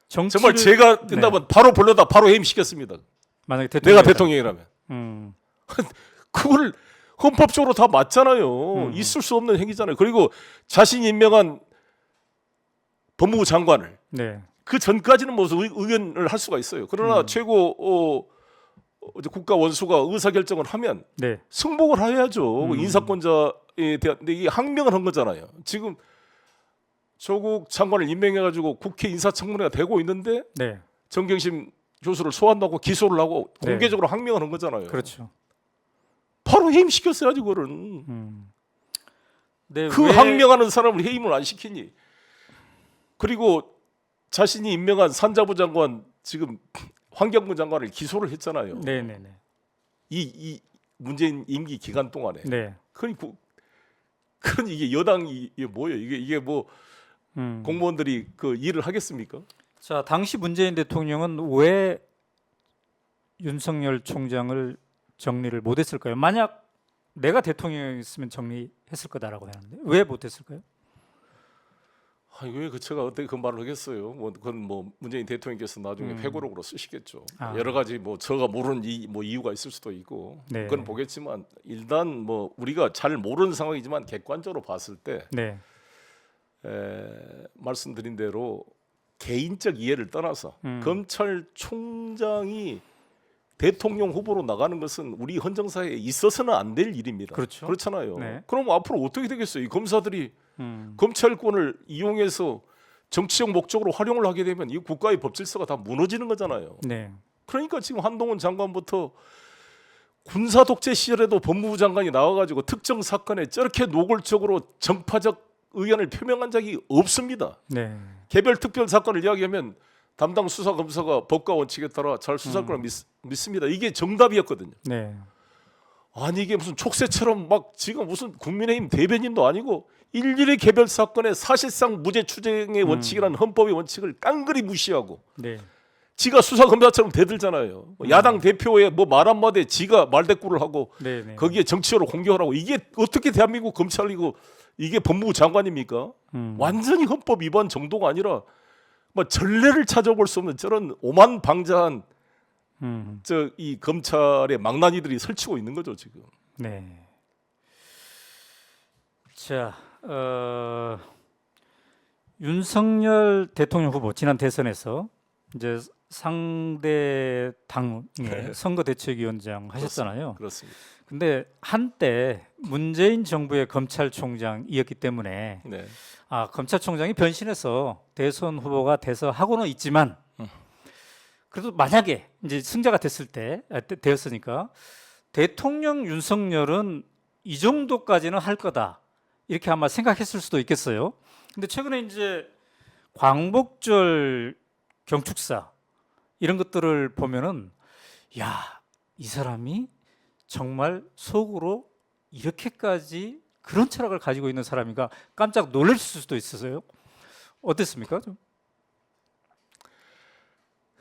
S1: 정말 제가 된다면 바로 불러다 바로 해임시켰습니다.
S2: 만약에
S1: 내가 대통령이라면.
S2: 음.
S1: 그걸 헌법적으로 다 맞잖아요. 있을 수 없는 행위잖아요. 그리고 자신이 임명한 법무부 장관을
S2: 네.
S1: 그 전까지는 무슨 의견을 할 수가 있어요. 그러나 최고 국가 원수가 의사 결정을 하면
S2: 네.
S1: 승복을 해야죠. 그 인사권자에 대한 근데 이게 항명을 한 거잖아요. 지금 조국 장관을 임명해가지고 국회 인사청문회가 되고 있는데
S2: 네.
S1: 정경심 교수를 소환하고 기소를 하고
S2: 네.
S1: 공개적으로 항명을 한 거잖아요.
S2: 그렇죠.
S1: 바로 해임시켰어야지 그거는.
S2: 네,
S1: 그 항명하는 사람을 해임을 안 시키니. 그리고 자신이 임명한 산자부 장관 지금 환경부 장관을 기소를 했잖아요.
S2: 네네네.
S1: 이 문재인 임기 기간 동안에.
S2: 네.
S1: 그러니 이게 여당이 이게 뭐예요? 이게 뭐 공무원들이 그 일을 하겠습니까?
S2: 자, 당시 문재인 대통령은 왜 윤석열 총장을 정리를 못했을까요? 만약 내가 대통령이었으면 정리했을 거다라고 하는데 왜 못했을까요?
S1: 왜 제가 어떻게 그 말을 하겠어요? 그건 문재인 대통령께서 나중에 회고록으로 쓰시겠죠.
S2: 아.
S1: 여러 가지 제가 모르는 이유가 있을 수도 있고
S2: 네.
S1: 그건 보겠지만 일단 우리가 잘 모르는 상황이지만 객관적으로 봤을 때
S2: 네.
S1: 말씀드린 대로 개인적 이해를 떠나서 검찰총장이 대통령 후보로 나가는 것은 우리 헌정사에 있어서는 안 될 일입니다.
S2: 그렇죠.
S1: 그렇잖아요.
S2: 네.
S1: 그럼 앞으로 어떻게 되겠어요? 이 검사들이 검찰권을 이용해서 정치적 목적으로 활용을 하게 되면 이 국가의 법 질서가 다 무너지는 거잖아요.
S2: 네.
S1: 그러니까 지금 한동훈 장관부터 군사 독재 시절에도 법무부 장관이 나와가지고 특정 사건에 저렇게 노골적으로 정파적 의견을 표명한 적이 없습니다.
S2: 네.
S1: 개별 특별 사건을 이야기하면 담당 수사 검사가 법과 원칙에 따라 잘 수사할 거라 믿습니다. 이게 정답이었거든요.
S2: 네.
S1: 아니 이게 무슨 촉새처럼 막 지금 무슨 국민의힘 대변인도 아니고 일일이 개별 사건에 사실상 무죄 추정의 원칙이라는 헌법의 원칙을 깡그리 무시하고
S2: 네.
S1: 지가 수사 검사처럼 대들잖아요. 야당 대표의 말 한마디에 지가 말대꾸를 하고
S2: 네. 네.
S1: 거기에 정치적으로 공격을 하고 이게 어떻게 대한민국 검찰이고 이게 법무부 장관입니까? 완전히 헌법 위반 정도가 아니라 전례를 찾아볼 수 없는 저런 오만방자한 이 검찰의 망나니들이 설치고 있는 거죠 지금.
S2: 네. 자, 윤석열 대통령 후보 지난 대선에서 이제 상대 당의 선거대책위원장 하셨잖아요.
S1: 그렇습니다.
S2: 근데 한때 문재인 정부의 검찰총장이었기 때문에
S1: 네.
S2: 검찰총장이 변신해서 대선 후보가 돼서 하고는 있지만 그래도 만약에 이제 승자가 됐을 때 되었으니까 대통령 윤석열은 이 정도까지는 할 거다 이렇게 아마 생각했을 수도 있겠어요. 근데 최근에 이제 광복절 경축사 이런 것들을 보면은 이 사람이 정말 속으로 이렇게까지 그런 철학을 가지고 있는 사람인가 깜짝 놀랄 수도 있어서요. 어땠습니까? 좀?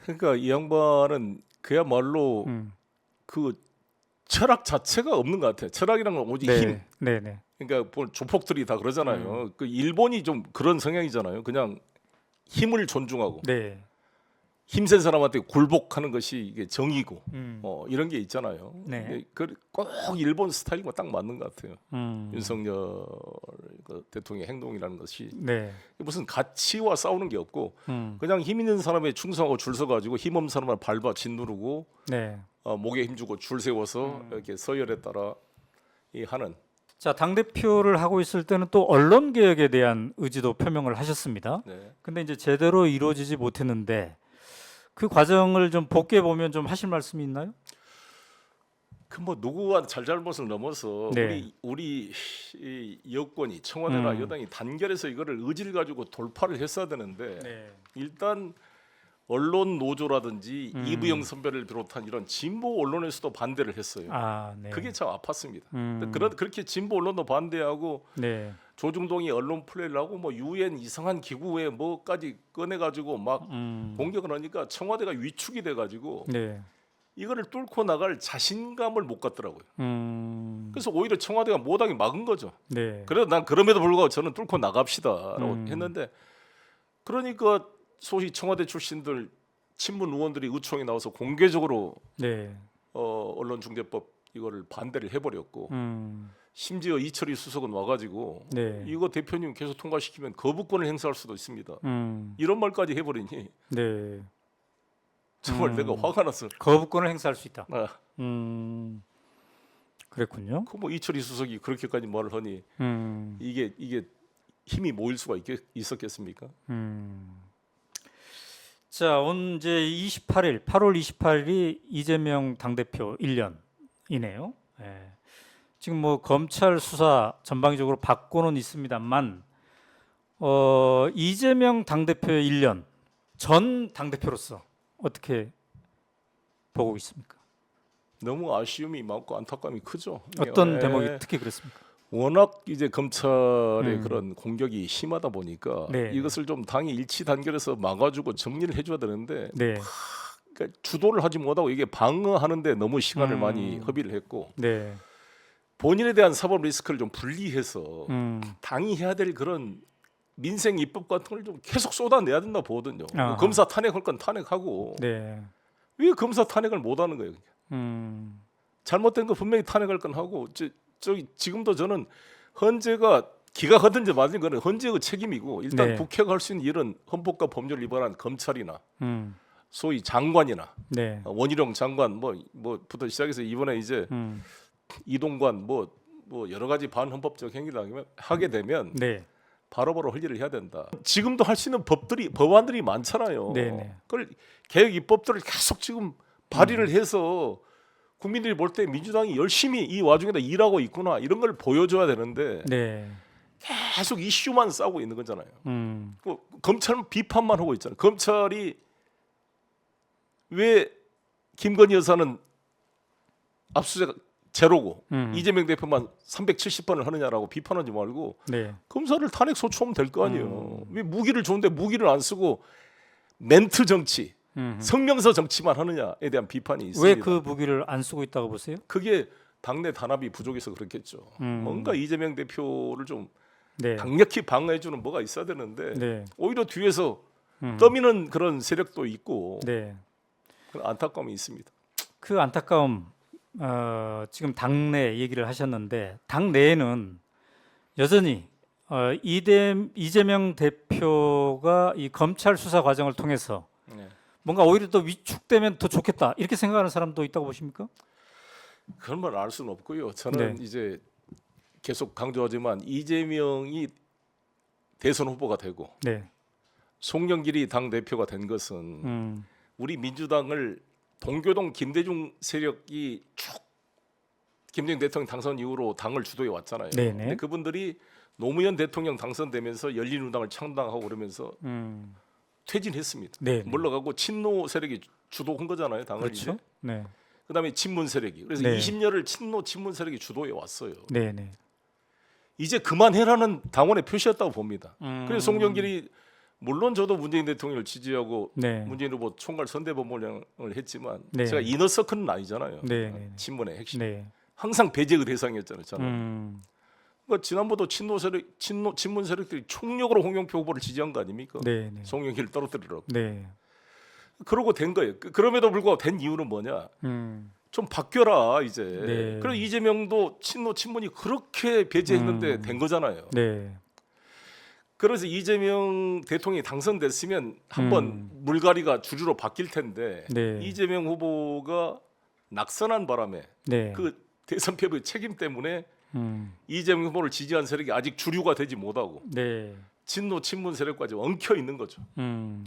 S1: 그러니까 이 양반은 그야말로 그 철학 자체가 없는 것 같아요. 철학이란 건 오직 힘.
S2: 네.
S1: 그러니까 조폭들이 다 그러잖아요. 그 일본이 좀 그런 성향이잖아요. 그냥 힘을 존중하고
S2: 네.
S1: 힘센 사람한테 굴복하는 것이 이게 정의고 이런 게 있잖아요.
S2: 네.
S1: 꼭 일본 스타일과 딱 맞는 것 같아요. 윤석열 대통령의 행동이라는 것이
S2: 네.
S1: 무슨 가치와 싸우는 게 없고 그냥 힘 있는 사람에 충성하고 줄 서가지고 힘 없는 사람을 밟아 짓누르고
S2: 네.
S1: 목에 힘주고 줄 세워서 이렇게 서열에 따라 하는.
S2: 자, 당대표를 하고 있을 때는 또 언론 개혁에 대한 의지도 표명을 하셨습니다.
S1: 네.
S2: 근데 이제 제대로 이루어지지 못했는데 그 과정을 좀 복귀해 보면 좀 하실 말씀이 있나요?
S1: 그 뭐 누구와 잘잘못을 넘어서
S2: 네.
S1: 우리 이 여권이 청와대나
S2: 음.
S1: 여당이 단결해서 이거를 의지를 가지고 돌파를 했어야 되는데 일단 언론 노조라든지 이부영 선배를 비롯한 이런 진보 언론에서도 반대를 했어요.
S2: 아, 네.
S1: 그게 참 아팠습니다.
S2: 음.
S1: 그렇게 진보 언론도 반대하고
S2: 네.
S1: 조중동이 언론 플레이를 하고 뭐 유엔 이상한 기구에 뭐까지 꺼내가지고 막 공격을 하니까 청와대가 위축이 돼가지고
S2: 네.
S1: 이거를 뚫고 나갈 자신감을 못 갖더라고요.
S2: 음.
S1: 그래서 오히려 청와대가 못하게 막은 거죠.
S2: 네.
S1: 그래도 난 그럼에도 불구하고 저는 뚫고 나갑시다라고
S2: 음.
S1: 했는데 그러니까 소위 청와대 출신들 친문 의원들이 의총에 나와서 공개적으로
S2: 네.
S1: 언론중재법 이거를 반대를 해버렸고
S2: 음.
S1: 심지어 이철희 수석은 와가지고
S2: 네.
S1: 이거 대표님 계속 통과시키면 거부권을 행사할 수도 있습니다.
S2: 음.
S1: 이런 말까지 해버리니
S2: 네.
S1: 정말 내가 화가 났어.
S2: 거부권을 행사할 수 있다.
S1: 아,
S2: 그랬군요.
S1: 그뭐 이철희 수석이 그렇게까지 말을 하니 이게 힘이 모일 수가 있었겠습니까?
S2: 자, 오늘 이제 8월 28일이 이재명 당대표 1년이네요. 예. 지금 뭐 검찰 수사 전방위적으로 받고는 있습니다만 이재명 당대표의 1년 전 당대표로서 어떻게 보고 있습니까?
S1: 너무 아쉬움이 많고 안타까움이 크죠.
S2: 어떤
S1: 예.
S2: 대목이 특히 그렇습니까?
S1: 워낙 이제 검찰의 그런 공격이 심하다 보니까
S2: 네.
S1: 이것을 좀 당이 일치 단결해서 막아주고 정리를 해줘야 되는데
S2: 네,
S1: 그러니까 주도를 하지 못하고 이게 방어하는데 너무 시간을 많이 허비를 했고
S2: 네,
S1: 본인에 대한 사법 리스크를 좀 분리해서
S2: 음,
S1: 당이 해야 될 그런 민생 입법 같은 걸 좀 계속 쏟아내야 된다 보거든요.
S2: 아하.
S1: 검사 탄핵할 건 탄핵하고
S2: 네,
S1: 왜 검사 탄핵을 못하는 거예요?
S2: 음,
S1: 잘못된 거 분명히 탄핵할 건 하고 저기 지금도 저는 헌재가 기가 하든지 말든 거는 헌재의 책임이고 일단
S2: 네.
S1: 국회가 할 수 있는 일은 헌법과 법률을 위반한 검찰이나
S2: 음,
S1: 소위 장관이나
S2: 네,
S1: 원희룡 장관 뭐부터 시작해서 이번에 이제 이동관 뭐 여러 가지 반헌법적 행위를 하게 되면
S2: 네,
S1: 바로바로 할 일을 해야 된다. 지금도 할 수 있는 법안들이 많잖아요.
S2: 네네.
S1: 그걸 개혁 입법들을 계속 지금 발의를 해서 국민들이 볼 때 민주당이 열심히 이 와중에다 일하고 있구나 이런 걸 보여줘야 되는데
S2: 네,
S1: 계속 이슈만 싸우고 있는 거잖아요.
S2: 음,
S1: 검찰은 비판만 하고 있잖아요. 검찰이 왜 김건희 여사는 압수수색 제로고 이재명 대표만 370번을 하느냐라고 비판하지 말고
S2: 네,
S1: 검사를 탄핵 소추하면 될 거 아니에요. 왜 무기를 줬는데 무기를 안 쓰고 멘트 정치, 성명서 정치만 하느냐에 대한 비판이 있습니다.
S2: 왜 그 무기를 안 쓰고 있다고 보세요?
S1: 그게 당내 단합이 부족해서 그렇겠죠. 뭔가 이재명 대표를 좀
S2: 네,
S1: 강력히 방어해주는 뭐가 있어야 되는데
S2: 네,
S1: 오히려 뒤에서 떠미는 그런 세력도 있고
S2: 네.
S1: 그런 안타까움이 있습니다.
S2: 그 안타까움 지금 당내 얘기를 하셨는데 당내에는 여전히 이재명 대표가 이 검찰 수사 과정을 통해서
S1: 네.
S2: 뭔가 오히려 더 위축되면 더 좋겠다 이렇게 생각하는 사람도 있다고 보십니까?
S1: 그런 말 알 수는 없고요. 저는
S2: 네.
S1: 이제 계속 강조하지만 이재명이 대선 후보가 되고
S2: 네,
S1: 송영길이 당 대표가 된 것은 우리 민주당을 동교동 김대중 세력이 쭉 김대중 대통령 당선 이후로 당을 주도해 왔잖아요.
S2: 네네.
S1: 근데 그분들이 노무현 대통령 당선되면서 열린우당을 창당하고 그러면서 퇴진했습니다.
S2: 네.
S1: 물러가고 친노 세력이 주도한 거잖아요. 당을
S2: 그렇죠.
S1: 이제.
S2: 네,
S1: 그다음에 친문 세력이. 그래서
S2: 네.
S1: 20년을 친문 세력이 주도해 왔어요.
S2: 네, 네.
S1: 이제 그만해라는 당원의 표시였다고 봅니다. 그래서 송영길이 물론 저도 문재인 대통령을 지지하고
S2: 네.
S1: 문재인 후보 총괄 선대본부장을 했지만
S2: 네.
S1: 제가 이너서클은 아니잖아요.
S2: 네, 네.
S1: 친문의 핵심.
S2: 네.
S1: 항상 배제의 대상이었잖아요. 저는. 그러니까 지난번도 친문 세력들이 총력으로 홍영표 후보를 지지한 거 아닙니까?
S2: 네, 네.
S1: 송영길을 떨어뜨리라고.
S2: 네.
S1: 그러고 된 거예요. 그럼에도 불구하고 된 이유는 뭐냐? 좀 바뀌어라 이제.
S2: 네.
S1: 그래서 이재명도 친문이 그렇게 배제했는데 된 거잖아요.
S2: 네.
S1: 그래서 이재명 대통령이 당선됐으면 한번 물갈이가 주류로 바뀔 텐데
S2: 네.
S1: 이재명 후보가 낙선한 바람에
S2: 네.
S1: 그 대선 패배의 책임 때문에 이재명 후보를 지지한 세력이 아직 주류가 되지 못하고
S2: 네.
S1: 진노 친문 세력까지 엉켜 있는 거죠.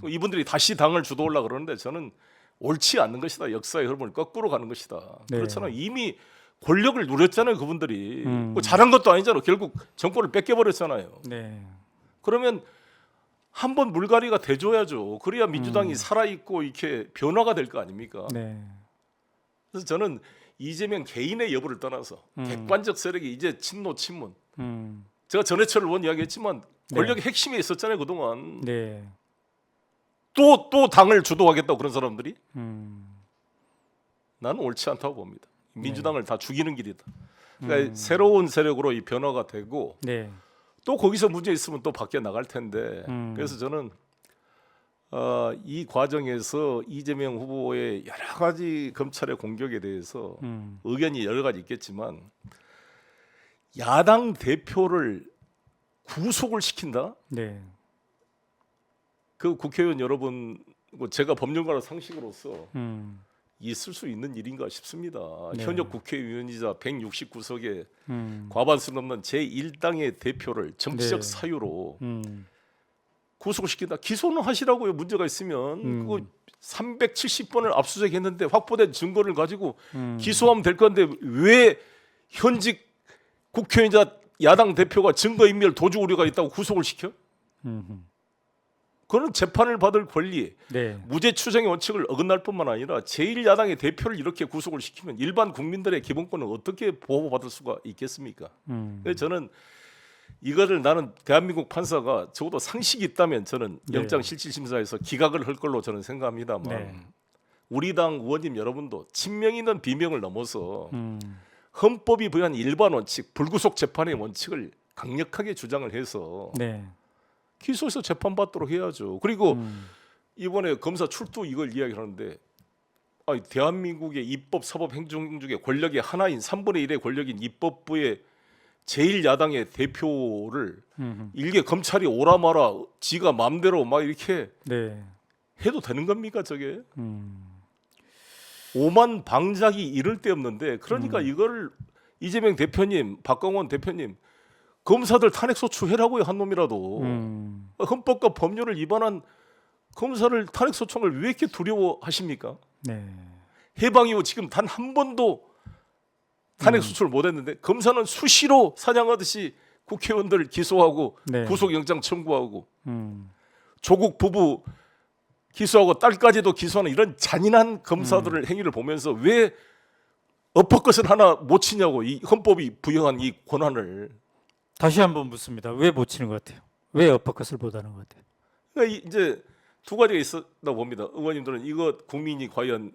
S1: 이분들이 다시 당을 주도하려고 그러는데 저는 옳지 않는 것이다. 역사의 흐름을 거꾸로 가는 것이다.
S2: 네.
S1: 그렇잖아요. 이미 권력을 누렸잖아요. 그분들이 뭐 잘한 것도 아니잖아요. 결국 정권을 뺏겨버렸잖아요.
S2: 네.
S1: 그러면 한번 물갈이가 돼줘야죠. 그래야 민주당이 살아있고 이렇게 변화가 될 거 아닙니까?
S2: 네.
S1: 그래서 저는 이재명 개인의 여부를 떠나서 객관적 세력이 이제 친노 친문. 제가 전해철 의원 이야기했지만 권력의 핵심에 있었잖아요 그동안.
S2: 네.
S1: 또 당을 주도하겠다고 그런 사람들이 나는 옳지 않다고 봅니다. 민주당을 다 죽이는 길이다. 그러니까 새로운 세력으로 이 변화가 되고
S2: 네.
S1: 또 거기서 문제 있으면 또 밖에 나갈 텐데 그래서 저는 이 과정에서 이재명 후보의 여러 가지 검찰의 공격에 대해서 의견이 여러 가지 있겠지만 야당 대표를 구속을 시킨다?
S2: 네.
S1: 그 국회의원 여러분, 제가 법률가로 상식으로서 있을 수 있는 일인가 싶습니다.
S2: 네.
S1: 현역 국회의원이자 169석의 과반수 넘는 제1당의 대표를 정치적
S2: 네.
S1: 사유로 구속시킨다. 기소는 하시라고요. 문제가 있으면 그거 370번을 압수수색했는데 확보된 증거를 가지고 기소하면 될 건데 왜 현직 국회의원이자 야당 대표가 증거인멸 도주 우려가 있다고 구속을 시켜? 그거는 재판을 받을 권리,
S2: 네.
S1: 무죄 추정의 원칙을 어긋날 뿐만 아니라 제1야당의 대표를 이렇게 구속을 시키면 일반 국민들의 기본권은 어떻게 보호받을 수가 있겠습니까? 그래서 저는 이거를 나는 대한민국 판사가 적어도 상식이 있다면 저는
S2: 네.
S1: 영장실질심사에서 기각을 할 걸로 저는 생각합니다만
S2: 네.
S1: 우리 당 의원님 여러분도 친명 있는 비명을 넘어서 헌법이 부여한 일반 원칙, 불구속 재판의 원칙을 강력하게 주장을 해서
S2: 네.
S1: 기소해서 재판받도록 해야죠. 그리고 이번에 검사 출두 이걸 이야기하는데 아니, 대한민국의 입법, 사법, 행정 중에 권력의 하나인 3분의 1의 권력인 입법부의 제1야당의 대표를 일개 검찰이 오라 마라 지가 마음대로 막 이렇게
S2: 네.
S1: 해도 되는 겁니까 저게? 오만 방작이 이를 데 없는데 그러니까 이거를 이재명 대표님, 박광원 대표님 검사들 탄핵 소추해라고요 한 놈이라도 헌법과 법률을 위반한 검사를 탄핵 소추를 왜 이렇게 두려워하십니까?
S2: 네.
S1: 해방 이후 지금 단 한 번도 탄핵 소추를 못했는데 검사는 수시로 사냥하듯이 국회의원들 기소하고
S2: 네.
S1: 구속영장 청구하고 조국 부부 기소하고 딸까지도 기소하는 이런 잔인한 검사들의 행위를 보면서 왜 엎어것을 하나 못 치냐고 이 헌법이 부여한 이 권한을.
S2: 다시 한번 묻습니다. 왜 못 치는 것 같아요? 왜 어퍼컷을 못하는 것 같아요?
S1: 그러니까 이제 두 가지가 있었다 봅니다. 의원님들은 이거 국민이 과연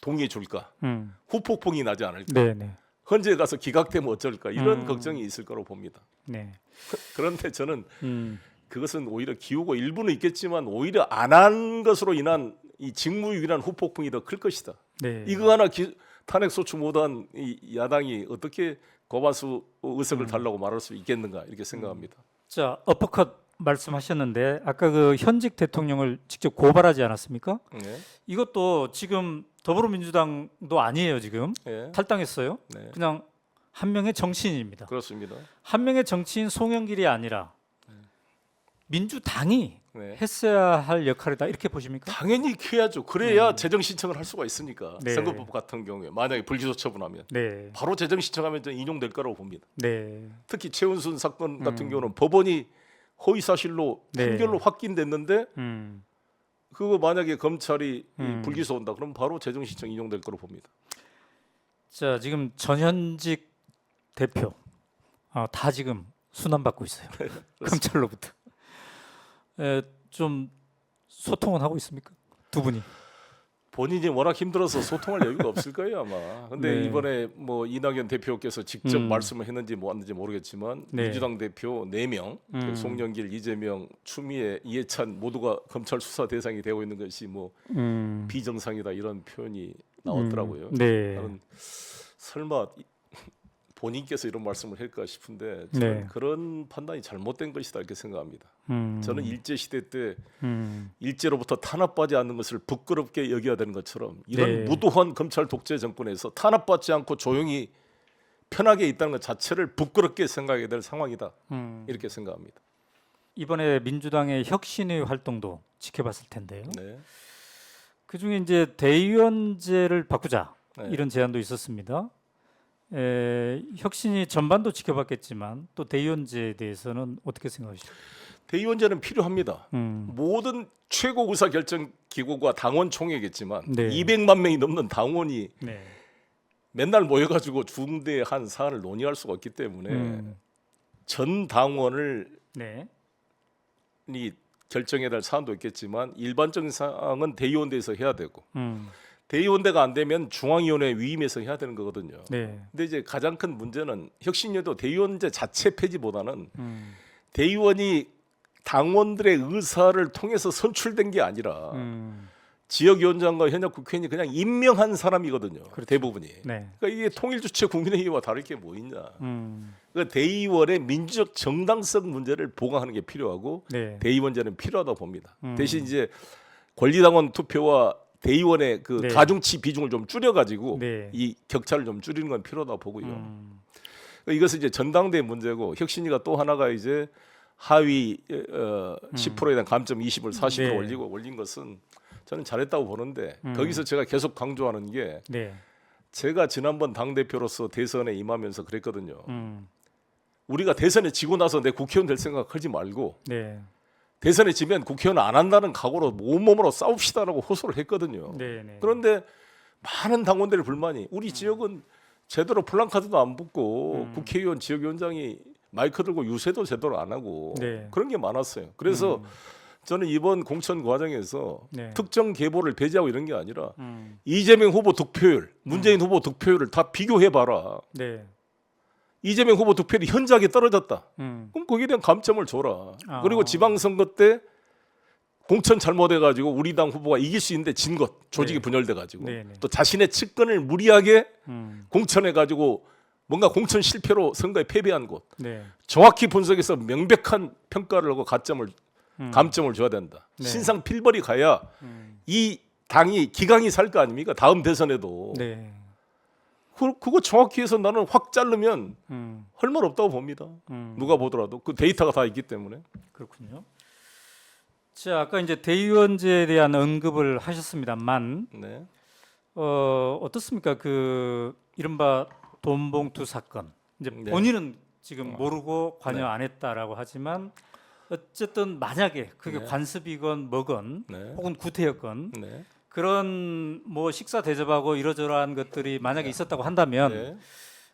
S1: 동의해 줄까? 후폭풍이 나지 않을까?
S2: 네, 네,
S1: 헌재에 가서 기각되면 어쩔까? 이런 걱정이 있을 거로 봅니다.
S2: 네.
S1: 그런데 저는 그것은 오히려 기우고 일부는 있겠지만 오히려 안 한 것으로 인한 이 직무유기란 후폭풍이 더 클 것이다.
S2: 네.
S1: 이거 하나 탄핵 소추 못한 이 야당이 어떻게 과반수 의석을 달라고 말할 수 있겠는가 이렇게 생각합니다.
S2: 자, 어퍼컷 말씀하셨는데 아까 그 현직 대통령을 직접 고발하지 않았습니까?
S1: 네.
S2: 이것도 지금 더불어민주당도 아니에요 지금
S1: 네.
S2: 탈당했어요.
S1: 네.
S2: 그냥 한 명의 정치인입니다.
S1: 그렇습니다.
S2: 한 명의 정치인 송영길이 아니라 민주당이
S1: 네.
S2: 했어야 할 역할이다 이렇게 보십니까?
S1: 당연히 해야죠. 그래야 재정 신청을 할 수가 있으니까.
S2: 네.
S1: 선거법 같은 경우에 만약에 불기소 처분하면
S2: 네,
S1: 바로 재정 신청하면 저는 인용될 거라고 봅니다.
S2: 네,
S1: 특히 최은순 사건 같은 경우는 법원이 허위 사실로
S2: 네.
S1: 판결로 확인됐는데 그거 만약에 검찰이 이 불기소 온다 그러면 바로 재정 신청 인용될 거로 봅니다.
S2: 자 지금 전현직 대표 다 지금 순환받고 있어요. 검찰로부터. 좀 소통은 하고 있습니까? 두 분이.
S1: 본인이 워낙 힘들어서 소통할 여유가 없을 거예요 아마. 근데
S2: 네.
S1: 이번에 뭐 이낙연 대표께서 직접 말씀을 했는지 뭐 했는지 모르겠지만
S2: 네.
S1: 민주당 대표 4명, 그 송영길, 이재명, 추미애, 이해찬 모두가 검찰 수사 대상이 되고 있는 것이 뭐 비정상이다 이런 표현이 나왔더라고요.
S2: 네.
S1: 나는 설마 본인께서 이런 말씀을 할까 싶은데 저는
S2: 네.
S1: 그런 판단이 잘못된 것이다 이렇게 생각합니다. 저는 일제 시대 때 일제로부터 탄압받지 않는 것을 부끄럽게 여겨야 되는 것처럼 이런
S2: 네.
S1: 무도한 검찰 독재 정권에서 탄압받지 않고 조용히 편하게 있다는 것 자체를 부끄럽게 생각해야 될 상황이다 이렇게 생각합니다.
S2: 이번에 민주당의 혁신위 활동도 지켜봤을 텐데요.
S1: 네.
S2: 그 중에 이제 대의원제를 바꾸자
S1: 네.
S2: 이런 제안도 있었습니다. 혁신이 전반도 지켜봤겠지만 또 대의원제에 대해서는 어떻게 생각하시죠?
S1: 대의원제는 필요합니다. 모든 최고 의사 결정 기구가 당원 총회겠지만
S2: 네.
S1: 200만 명이 넘는 당원이
S2: 네.
S1: 맨날 모여가지고 중대한 사안을 논의할 수가 없기 때문에 전 당원을
S2: 네.
S1: 이 결정해야 될 사안도 있겠지만 일반적인 사항은 대의원대에서 해야 되고 대의원대가 안 되면 중앙위원회 위임해서 해야 되는 거거든요.
S2: 네.
S1: 근데 이제 가장 큰 문제는 혁신위도 대의원제 자체 폐지보다는 대의원이 당원들의 의사를 통해서 선출된 게 아니라 지역위원장과 현역 국회의원이 그냥 임명한 사람이거든요.
S2: 그렇죠.
S1: 대부분이.
S2: 네.
S1: 그러니까 이게 통일주체 국민회의와 다를 게 뭐 있냐. 그러니까 대의원의 민주적 정당성 문제를 보강하는 게 필요하고
S2: 네.
S1: 대의원제는 필요하다고 봅니다. 대신 이제 권리당원 투표와 대의원의 그
S2: 네.
S1: 가중치 비중을 좀 줄여가지고
S2: 네.
S1: 이 격차를 좀 줄이는 건 필요하다고 보고요. 그러니까 이것은 이제 전당대 문제고 혁신위가 또 하나가 이제 하위 10%에 대한 감점 20을 40%
S2: 네.
S1: 올린 것은 저는 잘했다고 보는데 거기서 제가 계속 강조하는 게
S2: 네.
S1: 제가 지난번 당대표로서 대선에 임하면서 그랬거든요. 우리가 대선에 지고 나서 내 국회의원 될 생각 하지 말고
S2: 네.
S1: 대선에 지면 국회의원 안 한다는 각오로 온몸으로 싸웁시다라고 호소를 했거든요.
S2: 네. 네.
S1: 그런데 많은 당원들의 불만이 우리 지역은 제대로 플랜카드도 안 붙고 국회의원 지역위원장이 마이크 들고 유세도 제대로 안 하고
S2: 네.
S1: 그런 게 많았어요. 그래서 저는 이번 공천 과정에서
S2: 네.
S1: 특정 계보를 배제하고 이런 게 아니라 이재명 후보 득표율, 문재인 후보 득표율을 다 비교해봐라.
S2: 네.
S1: 이재명 후보 득표율이 현저하게 떨어졌다.
S2: 음.
S1: 그럼 거기에 대한 감점을 줘라.
S2: 아.
S1: 그리고 지방선거 때 공천 잘못해가지고 우리 당 후보가 이길 수 있는데 진 것, 조직이
S2: 네.
S1: 분열돼가지고
S2: 네, 네.
S1: 또 자신의 측근을 무리하게
S2: 음.
S1: 공천해가지고 뭔가 공천 실패로 선거에 패배한 곳,
S2: 네.
S1: 정확히 분석해서 명백한 평가를 하고 감점을 줘야 된다.
S2: 네.
S1: 신상 필벌이 가야 이 당이 기강이 살 거 아닙니까? 다음 대선에도
S2: 네.
S1: 그거 정확히 해서 나는 확 자르면
S2: 음.
S1: 할 말 없다고 봅니다. 누가 보더라도 그 데이터가 다 있기 때문에.
S2: 그렇군요. 자, 아까 이제 대의원제에 대한 언급을 하셨습니다만
S1: 네.
S2: 어떻습니까? 그 이른바 돈봉투 사건. 이제
S1: 네.
S2: 본인은 지금 모르고 관여
S1: 네.
S2: 안 했다라고 하지만 어쨌든 만약에 그게
S1: 네.
S2: 관습이건 뭐건
S1: 네.
S2: 혹은 구태였건
S1: 네.
S2: 그런 뭐 식사 대접하고 이러저러한 것들이 만약에 있었다고 한다면
S1: 네.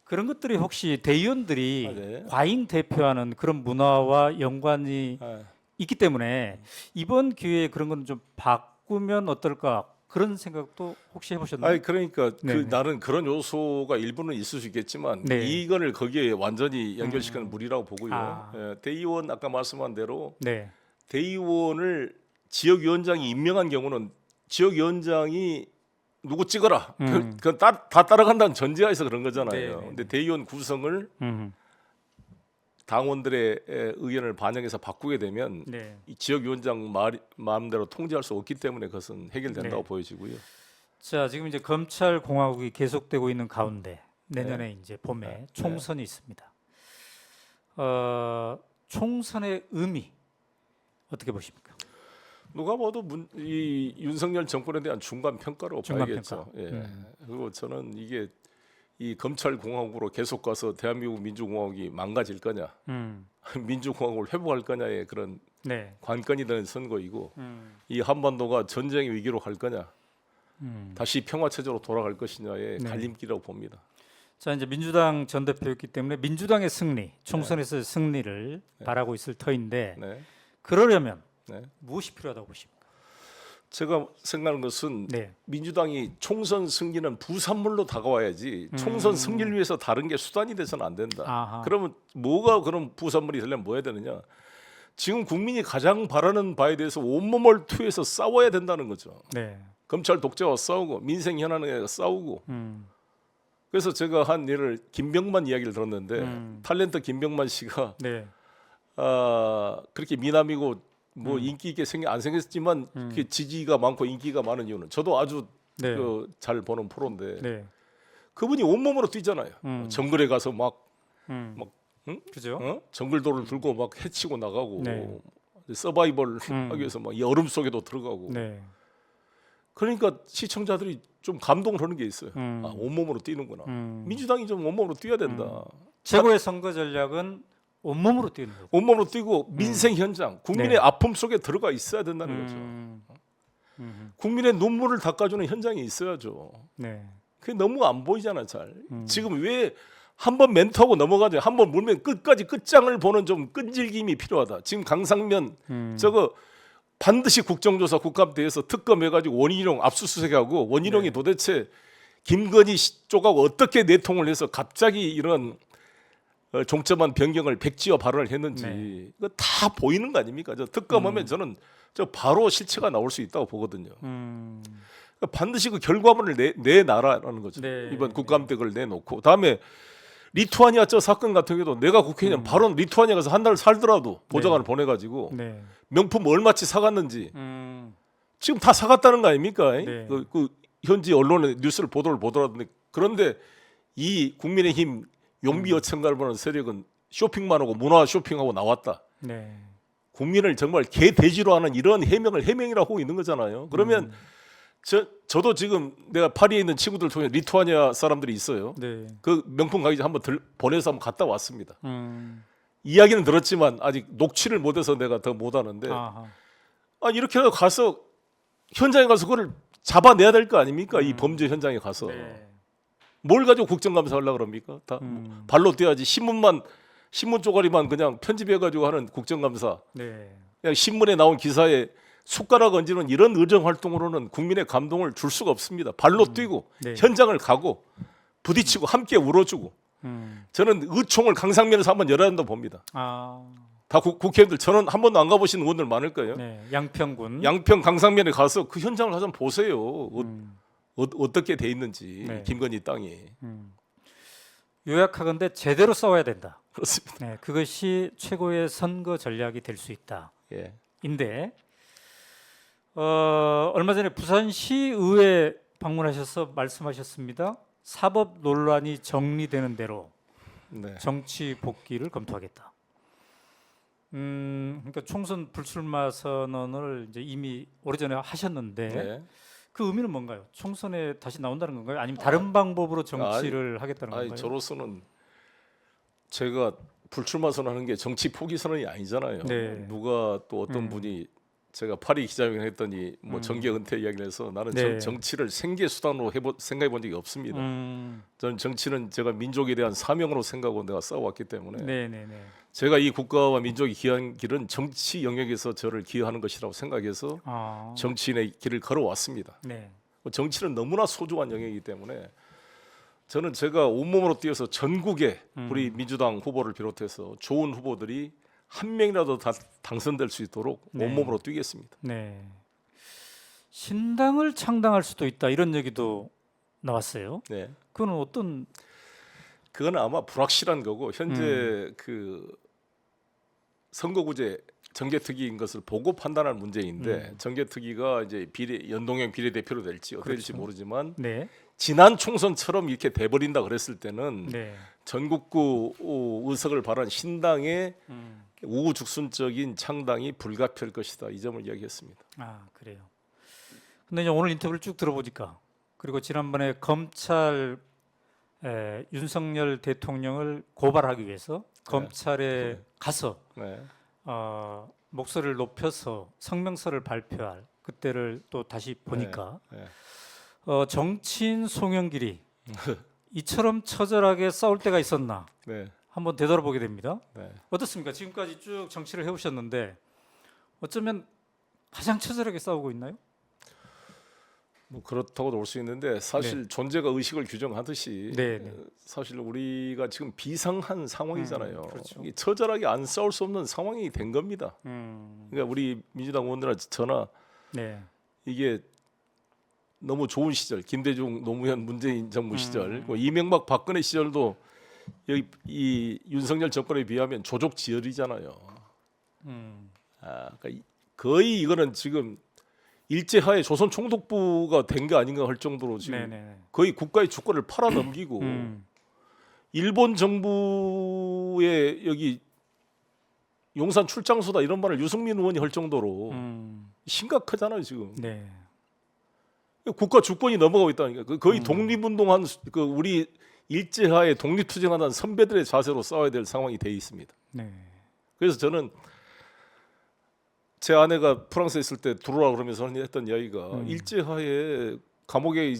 S2: 그런 것들이 혹시 대의원들이
S1: 아, 네.
S2: 과잉 대표하는 그런 문화와 연관이
S1: 아,
S2: 있기 때문에 이번 기회에 그런 건 좀 바꾸면 어떨까 그런 생각도 혹시 해보셨나요?
S1: 아니 그러니까 그
S2: 네네.
S1: 나는 그런 요소가 일부는 있을 수 있겠지만
S2: 네.
S1: 이건을 거기에 완전히 연결시키는 무리라고 보고요.
S2: 아.
S1: 예, 대의원 아까 말씀한 대로
S2: 네,
S1: 대의원을 지역위원장이 임명한 경우는 지역위원장이 누구 찍어라. 그건 다 따라간다는 전제하에서 그런 거잖아요.
S2: 네네네.
S1: 근데 대의원 구성을
S2: 음,
S1: 당원들의 의견을 반영해서 바꾸게 되면
S2: 네.
S1: 이 지역위원장 마음대로 통제할 수 없기 때문에 그것은 해결된다고
S2: 네.
S1: 보여지고요.
S2: 자, 지금 이제 검찰 공화국이 계속되고 있는 가운데 내년에 이제 봄에
S1: 네.
S2: 총선이 있습니다. 총선의 의미 어떻게 보십니까?
S1: 누가 봐도 이 윤석열 정권에 대한 중간 평가로
S2: 중간
S1: 봐야겠죠.
S2: 평가.
S1: 예. 그리고 저는 이게 이 검찰 공화국으로 계속 가서 대한민국 민주공화국이 망가질 거냐, 민주공화국을 회복할 거냐의 그런
S2: 네.
S1: 관건이 되는 선거이고 이 한반도가 전쟁의 위기로 갈 거냐, 다시 평화 체제로 돌아갈 것이냐의
S2: 네.
S1: 갈림길이라고 봅니다.
S2: 자, 이제 민주당 전 대표였기 때문에 민주당의 승리, 총선에서의 승리를 바라고 있을 터인데
S1: 네.
S2: 그러려면
S1: 네.
S2: 무엇이 필요하다고 보십니까?
S1: 제가 생각하는 것은
S2: 네.
S1: 민주당이 총선 승리는 부산물로 다가와야지 총선 승리를 위해서 다른 게 수단이 돼서는 안 된다.
S2: 아하.
S1: 그러면 뭐가 그런 부산물이 되려면 뭐 해야 되느냐? 지금 국민이 가장 바라는 바에 대해서 온몸을 투해서 싸워야 된다는 거죠.
S2: 네.
S1: 검찰 독재와 싸우고 민생 현안에 싸우고. 그래서 제가 한 예를 김병만 이야기를 들었는데 탤런트 김병만 씨가
S2: 네.
S1: 그렇게 미남이고 뭐 인기 있게 안 생겼지만 그 지지가 많고 인기가 많은 이유는 저도 아주
S2: 네.
S1: 잘 보는 프로인데
S2: 네.
S1: 그분이 온몸으로 뛰잖아요. 정글에 가서 막
S2: 그죠?
S1: 정글도를 들고 막 해치고 나가고
S2: 네.
S1: 서바이벌 하기 위해서 막 여름 속에도 들어가고.
S2: 네.
S1: 그러니까 시청자들이 좀 감동을 하는 게 있어요. 아, 온몸으로 뛰는구나. 민주당이 좀 온몸으로 뛰어야 된다.
S2: 최고의 선거 전략은 온몸으로 뛰는 거죠.
S1: 온몸으로 뛰고 민생 현장, 국민의
S2: 네.
S1: 아픔 속에 들어가 있어야 된다는 거죠. 국민의 눈물을 닦아주는 현장이 있어야죠.
S2: 네.
S1: 그게 너무 안 보이잖아 잘. 지금 왜 한 번 멘트하고 넘어가죠. 한 번 물면 끝까지 끝장을 보는 좀 끈질김이 필요하다. 지금 강상면 저거 반드시 국정조사 국감대에서 특검해가지고 원희룡 압수수색하고 원희룡이
S2: 네.
S1: 도대체 김건희 쪽하고 어떻게 내통을 해서 갑자기 이런 종점한 변경을 백지화 발언을 했는지
S2: 네.
S1: 이거 다 보이는 거 아닙니까? 저 특검하면 저는 저 바로 실체가 나올 수 있다고 보거든요. 그러니까 반드시 그 결과물을 내놔라라는 거죠.
S2: 네.
S1: 이번 국감때 그걸 내놓고 다음에 리투아니아 저 사건 같은 경우도 내가 국회의원 바로 리투아니아 가서 한 달 살더라도 보좌관을 보내가지고
S2: 네.
S1: 명품 얼마치 사갔는지
S2: 음.
S1: 지금 다 사갔다는 거 아닙니까?
S2: 네.
S1: 그 현지 언론의 뉴스를 보더라도 그런데 이 국민의힘 용비 어천가를 보는 세력은 쇼핑만 하고 문화 쇼핑하고 나왔다.
S2: 네.
S1: 국민을 정말 개돼지로 하는 이런 해명이라고 하고 있는 거잖아요. 그러면 저도 지금 내가 파리에 있는 친구들 통해 리투아니아 사람들이 있어요.
S2: 네.
S1: 그 명품 가게 한번 보내서 한번 갔다 왔습니다. 이야기는 들었지만 아직 녹취를 못해서 내가 더 못하는데
S2: 아하.
S1: 이렇게 가서 현장에 가서 그걸 잡아내야 될 거 아닙니까? 이 범죄 현장에 가서
S2: 네.
S1: 뭘 가지고 국정감사 하려고 그럽니까? 다 발로 뛰어야지. 신문 쪼가리만 그냥 편집해가지고 하는 국정감사.
S2: 네.
S1: 그냥 신문에 나온 기사에 숟가락 얹는 이런 의정 활동으로는 국민의 감동을 줄 수가 없습니다. 발로 뛰고
S2: 네.
S1: 현장을 가고 부딪히고 함께 울어주고 저는 의총을 강상면에서 한번 열어야 한다고 봅니다.
S2: 아.
S1: 다 국회의원들 저는 한 번도 안 가보신 의원들 많을 거예요.
S2: 네. 양평군.
S1: 양평 강상면에 가서 그 현장을 가서 한번 보세요. 어떻게 돼 있는지
S2: 네.
S1: 김건희 땅이.
S2: 요약하건대 제대로 싸워야 된다.
S1: 그렇습니다.
S2: 네. 그것이 최고의 선거 전략이 될 수 있다.
S1: 예.
S2: 인데 얼마 전에 부산시의회 방문하셔서 말씀하셨습니다. 사법 논란이 정리되는 대로
S1: 네.
S2: 정치 복귀를 검토하겠다. 그러니까 총선 불출마 선언을 이제 이미 오래전에 하셨는데
S1: 네.
S2: 그 의미는 뭔가요? 총선에 다시 나온다는 건가요? 아니면 다른 방법으로 정치를 하겠다는 건가요?
S1: 저로서는 제가 불출마 선언하는 게 정치 포기 선언이 아니잖아요.
S2: 네.
S1: 누가 또 어떤 분이 제가 파리 기자회견 했더니 뭐 정계 은퇴 이야기를 해서 나는
S2: 네.
S1: 정치를 생계 수단으로 생각해 본 적이 없습니다. 저는 정치는 제가 민족에 대한 사명으로 생각하고 내가 싸워왔기 때문에
S2: 네네네.
S1: 제가 이 국가와 민족이 기여한 길은 정치 영역에서 저를 기여하는 것이라고 생각해서
S2: 아.
S1: 정치인의 길을 걸어왔습니다.
S2: 네.
S1: 정치는 너무나 소중한 영역이기 때문에 저는 제가 온몸으로 뛰어서 전국에 우리 민주당 후보를 비롯해서 좋은 후보들이 한 명이라도 다 당선될 수 있도록
S2: 네.
S1: 온몸으로 뛰겠습니다.
S2: 네. 신당을 창당할 수도 있다 이런 얘기도 나왔어요.
S1: 네,
S2: 그건 어떤
S1: 그건 아마 불확실한 거고 현재 그 선거구제 정개특위인 것을 보고 판단할 문제인데 정개특위가 이제 연동형 비례대표로 될지 어떻게 될지
S2: 그렇죠.
S1: 모르지만
S2: 네.
S1: 지난 총선처럼 이렇게 돼버린다 그랬을 때는
S2: 네.
S1: 전국구 의석을 바란 신당의 우후죽순적인 창당이 불가피할 것이다. 이 점을 이야기했습니다.
S2: 아 그래요. 근데 이제 오늘 인터뷰를 쭉 들어보니까 그리고 지난번에 검찰 윤석열 대통령을 고발하기 위해서 검찰에 가서
S1: 네.
S2: 목소리를 높여서 성명서를 발표할 그때를 또 다시 보니까
S1: 네.
S2: 정치인 송영길이 이처럼 처절하게 싸울 때가 있었나
S1: 네.
S2: 한번 되돌아보게 됩니다.
S1: 네.
S2: 어떻습니까? 지금까지 쭉 정치를 해오셨는데 어쩌면 가장 처절하게 싸우고 있나요?
S1: 뭐 그렇다고도 볼 수 있는데 사실 존재가 의식을 규정하듯이
S2: 네.
S1: 사실 우리가 지금 비상한 상황이잖아요.
S2: 그렇죠.
S1: 이게 처절하게 안 싸울 수 없는 상황이 된 겁니다. 그러니까 우리 민주당 의원들이나 저나
S2: 네.
S1: 이게 너무 좋은 시절, 김대중, 노무현, 문재인 정부 시절, 뭐 이명박, 박근혜 시절도 여기 이 윤석열 정권에 비하면 조족지열이잖아요. 그러니까 거의 이거는 지금 일제하에 조선 총독부가 된 게 아닌가 할 정도로 지금
S2: 네네.
S1: 거의 국가의 주권을 팔아 넘기고 일본 정부의 여기 용산 출장소다 이런 말을 유승민 의원이 할 정도로 심각하잖아요 지금.
S2: 네.
S1: 국가 주권이 넘어가고 있다니까. 거의 독립운동한 그 우리 일제하에 독립투쟁하는 선배들의 자세로 싸워야 될 상황이 돼 있습니다.
S2: 네.
S1: 그래서 저는 제 아내가 프랑스에 있을 때 들어오라 그러면서 했던 이야기가 일제하에 감옥에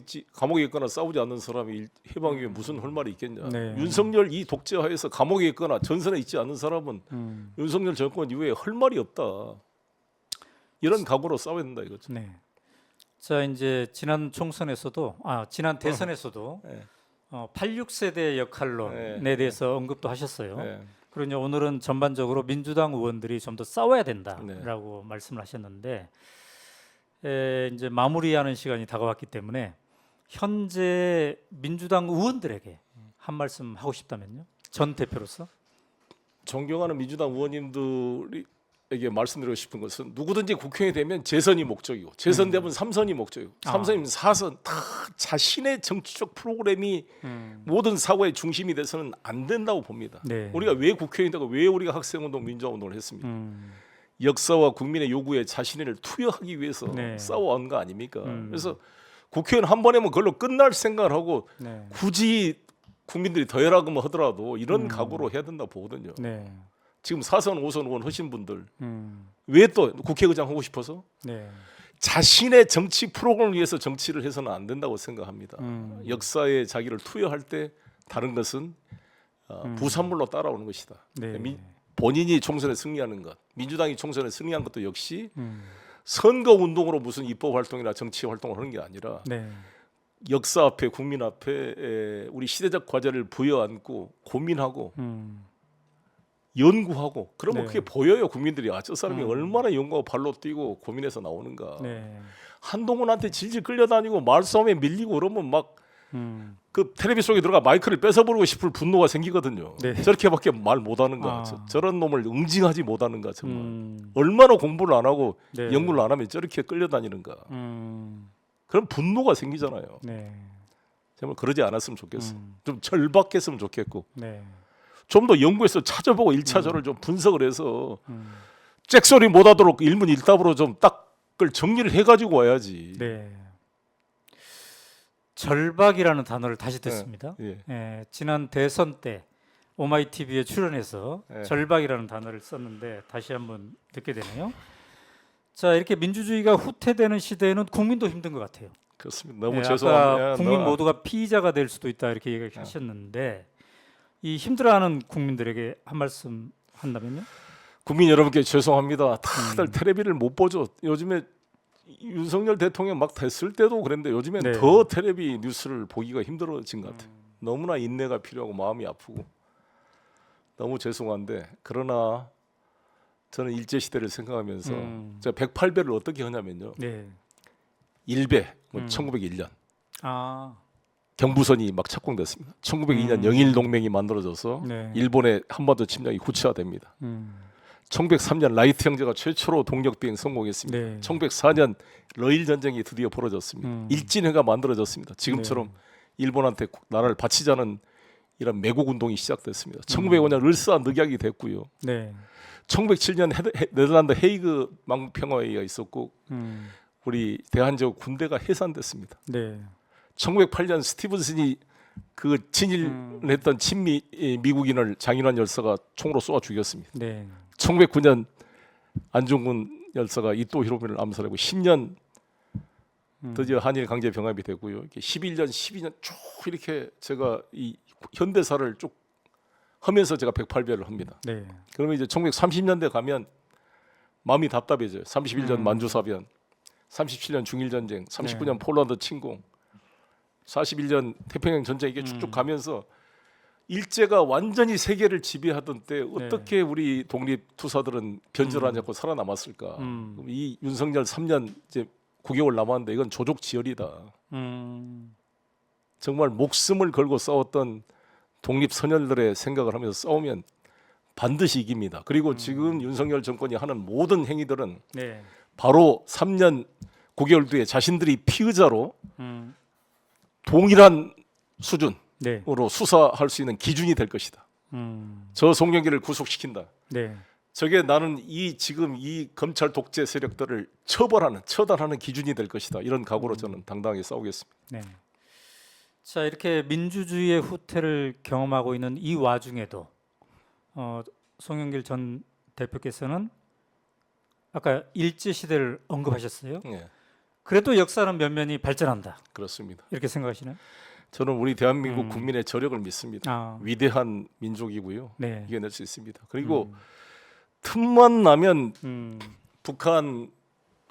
S1: 있거나 싸우지 않는 사람이 해방 이후에 무슨 할 말이 있겠냐.
S2: 네.
S1: 윤석열 이 독재하에서 감옥에 있거나 전선에 있지 않는 사람은 윤석열 정권 이후에 할 말이 없다. 이런 각오로 싸워야 된다 이거죠.
S2: 네. 자 이제 지난 총선에서도 지난 대선에서도
S1: 네.
S2: 86세대 역할론에
S1: 네.
S2: 대해서 언급도 하셨어요.
S1: 네.
S2: 그리고 이제 오늘은 전반적으로 민주당 의원들이 좀 더 싸워야
S1: 네.
S2: 된다라고 말씀을 하셨는데 이제 마무리하는 시간이 다가왔기 때문에 현재 민주당 의원들에게 한 말씀 하고 싶다면요. 전 대표로서.
S1: 존경하는 민주당 의원님들에게 말씀드리고 싶은 것은 누구든지 국회에 되면 재선이 목적이고 재선되면 삼선이 목적이고 삼선이면 사선 다 자신의 정치적 프로그램이 모든 사고의 중심이 돼서는 안 된다고 봅니다.
S2: 네.
S1: 우리가 왜 국회에 되고 왜 우리가 학생운동 민주화운동을 했습니까? 역사와 국민의 요구에 자신을 투여하기 위해서
S2: 네.
S1: 싸워온 거 아닙니까? 그래서 국회의원 한 번 하면 그걸로 끝날 생각을 하고
S2: 네.
S1: 굳이 국민들이 더 해라고 하더라도 이런 각오로 해야 된다고 보거든요.
S2: 네.
S1: 지금 4선, 5선 의원 하신 분들
S2: 음.
S1: 왜 또 국회의장 하고 싶어서?
S2: 네.
S1: 자신의 정치 프로그램을 위해서 정치를 해서는 안 된다고 생각합니다. 역사에 자기를 투여할 때 다른 것은 부산물로 따라오는 것이다.
S2: 네.
S1: 본인이 총선에 승리하는 것, 민주당이 총선에 승리한 것도 역시 선거 운동으로 무슨 입법 활동이나 정치 활동을 하는 게 아니라
S2: 네.
S1: 역사 앞에 국민 앞에 우리 시대적 과제를 부여안고 고민하고 연구하고 그러면
S2: 네.
S1: 그게 보여요. 국민들이 저 사람이 얼마나 연구하고 발로 뛰고 고민해서 나오는가.
S2: 네.
S1: 한동훈한테 질질 끌려다니고 말싸움에 밀리고 그러면 막 그
S2: 음.
S1: 텔레비 속에 들어가 마이크를 뺏어버리고 싶을 분노가 생기거든요.
S2: 네.
S1: 저렇게밖에 말 못하는가.
S2: 아.
S1: 저런 놈을 응징하지 못하는가 정말.
S2: 음.
S1: 얼마나 공부를 안 하고
S2: 네.
S1: 연구를 안 하면 저렇게 끌려다니는가. 그럼 분노가 생기잖아요.
S2: 네.
S1: 정말 그러지 않았으면 좋겠어. 좀 절박했으면 좋겠고
S2: 네.
S1: 좀 더 연구해서 찾아보고 1차적으로 좀 분석을 해서 잭소리 못하도록 일문일답으로 좀 딱을 정리를 해가지고 와야지.
S2: 네. 절박이라는 단어를 다시 듣습니다.
S1: 예.
S2: 예, 지난 대선 때 오마이TV에 출연해서
S1: 예.
S2: 절박이라는 단어를 썼는데 다시 한번 듣게 되네요. 자, 이렇게 민주주의가 후퇴되는 시대에는 국민도 힘든 것 같아요.
S1: 그렇습니다. 너무
S2: 예,
S1: 죄송합니다.
S2: 아까 국민 모두가 피의자가 될 수도 있다 이렇게 얘기하셨는데 이 힘들어하는 국민들에게 한 말씀 한다면요?
S1: 국민 여러분께 죄송합니다. 다들 텔레비를 못 보죠. 요즘에 윤석열 대통령 막 됐을 때도 그랬는데 요즘엔
S2: 네.
S1: 더 텔레비 뉴스를 보기가 힘들어진 것 같아요. 너무나 인내가 필요하고 마음이 아프고 너무 죄송한데 그러나 저는 일제 시대를 생각하면서 제가 108배를 어떻게 하냐면요.
S2: 네.
S1: 1배 1901년
S2: 아,
S1: 경부선이 막 착공됐습니다. 1902년 영일 동맹이 만들어져서
S2: 네.
S1: 일본의 한반도 침략이 구체화됩니다. 1903년 라이트 형제가 최초로 동력 비행 성공했습니다.
S2: 네.
S1: 1904년 러일 전쟁이 드디어 벌어졌습니다. 일진회가 만들어졌습니다. 지금처럼 일본한테 나라를 바치자는 이런 매국 운동이 시작됐습니다. 1905년 을사 늑약이 됐고요.
S2: 네.
S1: 1907년 네덜란드 헤이그 망평화회의가 있었고 우리 대한제국 군대가 해산됐습니다.
S2: 네.
S1: 1908년 스티븐슨이 그 친일했던 친미 미국인을 장인환 열사가 총으로 쏘아 죽였습니다.
S2: 네.
S1: 1909년 안중근 열사가 이토 히로부미를 암살하고 10년 드디어 한일 강제 병합이 되고요. 이렇게 11년, 12년 쭉 이렇게 제가 이 현대사를 쭉 하면서 제가 108배를 합니다.
S2: 네.
S1: 그러면 이제 1930년대 가면 마음이 답답해져요. 31년 만주사변, 37년 중일전쟁, 39년 폴란드 침공, 41년 태평양 전쟁 이게 쭉쭉 가면서 일제가 완전히 세계를 지배하던 때 어떻게 우리 독립 투사들은 변절하지 않고 살아남았을까? 이 윤석열 3년 이제 9개월 남았는데 이건 조족지혈이다. 정말 목숨을 걸고 싸웠던 독립 선열들의 생각을 하면서 싸우면 반드시 이깁니다. 그리고 지금 윤석열 정권이 하는 모든 행위들은
S2: 네.
S1: 바로 3년 9개월 뒤에 자신들이 피의자로 동일한 수준
S2: 네.
S1: 수사할 수 있는 기준이 될 것이다. 저 송영길을 구속시킨다.
S2: 네.
S1: 저게 나는 지금 이 검찰 독재 세력들을 처단하는 기준이 될 것이다. 이런 각오로 저는 당당하게 싸우겠습니다.
S2: 네. 자, 이렇게 민주주의의 후퇴를 경험하고 있는 이 와중에도 송영길 전 대표께서는 아까 일제 시대를 언급하셨어요.
S1: 네,
S2: 그래도 역사는 면면히 발전한다.
S1: 그렇습니다.
S2: 이렇게 생각하시나요?
S1: 저는 우리 대한민국 국민의 저력을 믿습니다. 위대한 민족이고요.
S2: 네.
S1: 이겨낼 수 있습니다. 그리고 틈만 나면 북한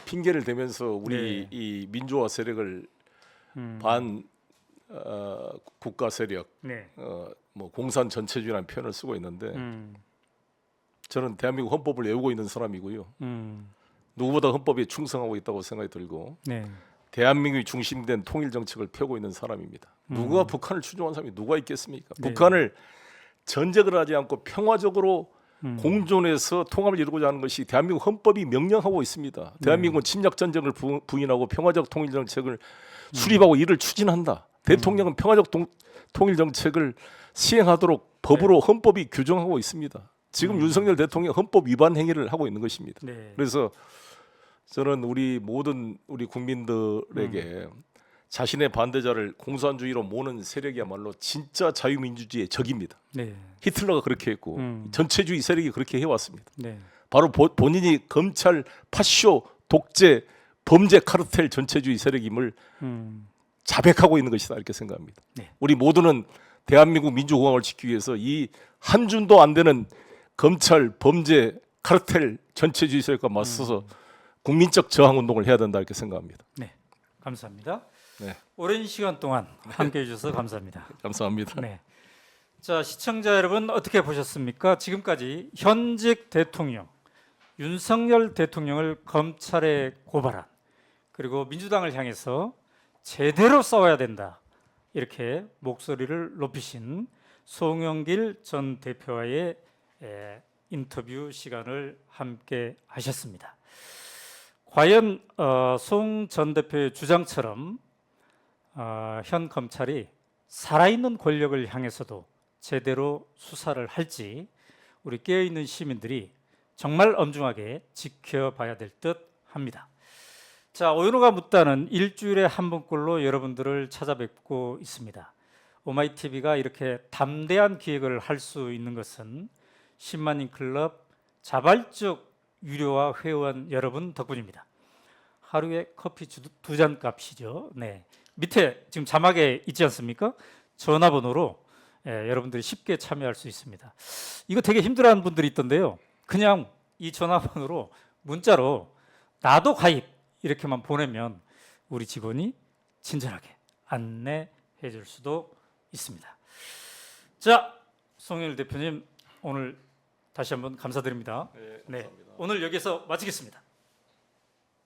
S1: 핑계를 대면서 우리
S2: 네.
S1: 이 민주화 세력을 반 국가 세력,
S2: 네.
S1: 뭐 공산 전체주의라는 표현을 쓰고 있는데 저는 대한민국 헌법을 외우고 있는 사람이고요. 누구보다 헌법에 충성하고 있다고 생각이 들고
S2: 네.
S1: 대한민국이 중심된 통일 정책을 펴고 있는 사람입니다. 누가 북한을 추종한 사람이 누가 있겠습니까?
S2: 네.
S1: 북한을 전쟁을 하지 않고 평화적으로 공존해서 통합을 이루고자 하는 것이 대한민국 헌법이 명령하고 있습니다. 대한민국은 침략 전쟁을 부인하고 평화적 통일 정책을 수립하고 이를 추진한다. 대통령은 평화적 통일 정책을 시행하도록 법으로 헌법이 규정하고 있습니다. 지금 윤석열 대통령 헌법 위반 행위를 하고 있는 것입니다.
S2: 네.
S1: 그래서 저는 모든 우리 국민들에게 자신의 반대자를 공산주의로 모는 세력이야말로 진짜 자유민주주의의 적입니다.
S2: 네.
S1: 히틀러가 그렇게 했고 전체주의 세력이 그렇게 해왔습니다.
S2: 네.
S1: 바로 본인이 검찰 파쇼 독재 범죄 카르텔 전체주의 세력임을 자백하고 있는 것이다 이렇게 생각합니다.
S2: 네.
S1: 우리 모두는 대한민국 민주공화국을 지키기 위해서 이 한 줌도 안 되는 검찰 범죄 카르텔 전체주의 세력과 맞서서 국민적 저항 운동을 해야 된다 이렇게 생각합니다.
S2: 네. 감사합니다.
S1: 네.
S2: 오랜 시간 동안 함께해 주셔서 감사합니다.
S1: 감사합니다.
S2: 네. 자, 시청자 여러분 어떻게 보셨습니까? 지금까지 현직 대통령 윤석열 대통령을 검찰에 고발한 그리고 민주당을 향해서 제대로 싸워야 된다 이렇게 목소리를 높이신 송영길 전 대표와의 인터뷰 시간을 함께 하셨습니다. 과연 송 전 대표의 주장처럼 현 검찰이 살아있는 권력을 향해서도 제대로 수사를 할지 우리 깨어있는 시민들이 정말 엄중하게 지켜봐야 될 듯 합니다. 자, 오연호가 묻다는 일주일에 한 번꼴로 여러분들을 찾아뵙고 있습니다. 오마이TV가 이렇게 담대한 기획을 할 수 있는 것은 10만인 클럽 자발적 유료와 회원 여러분 덕분입니다. 하루에 커피 2잔 값이죠. 네. 밑에 지금 자막에 있지 않습니까? 전화번호로 여러분들이 쉽게 참여할 수 있습니다. 이거 되게 힘들어하는 분들이 있던데요. 그냥 이 전화번호로 문자로 나도 가입 이렇게만 보내면 우리 직원이 친절하게 안내해 줄 수도 있습니다. 자, 송영길 대표님 오늘 다시 한번 감사드립니다. 네, 오늘 여기서 마치겠습니다.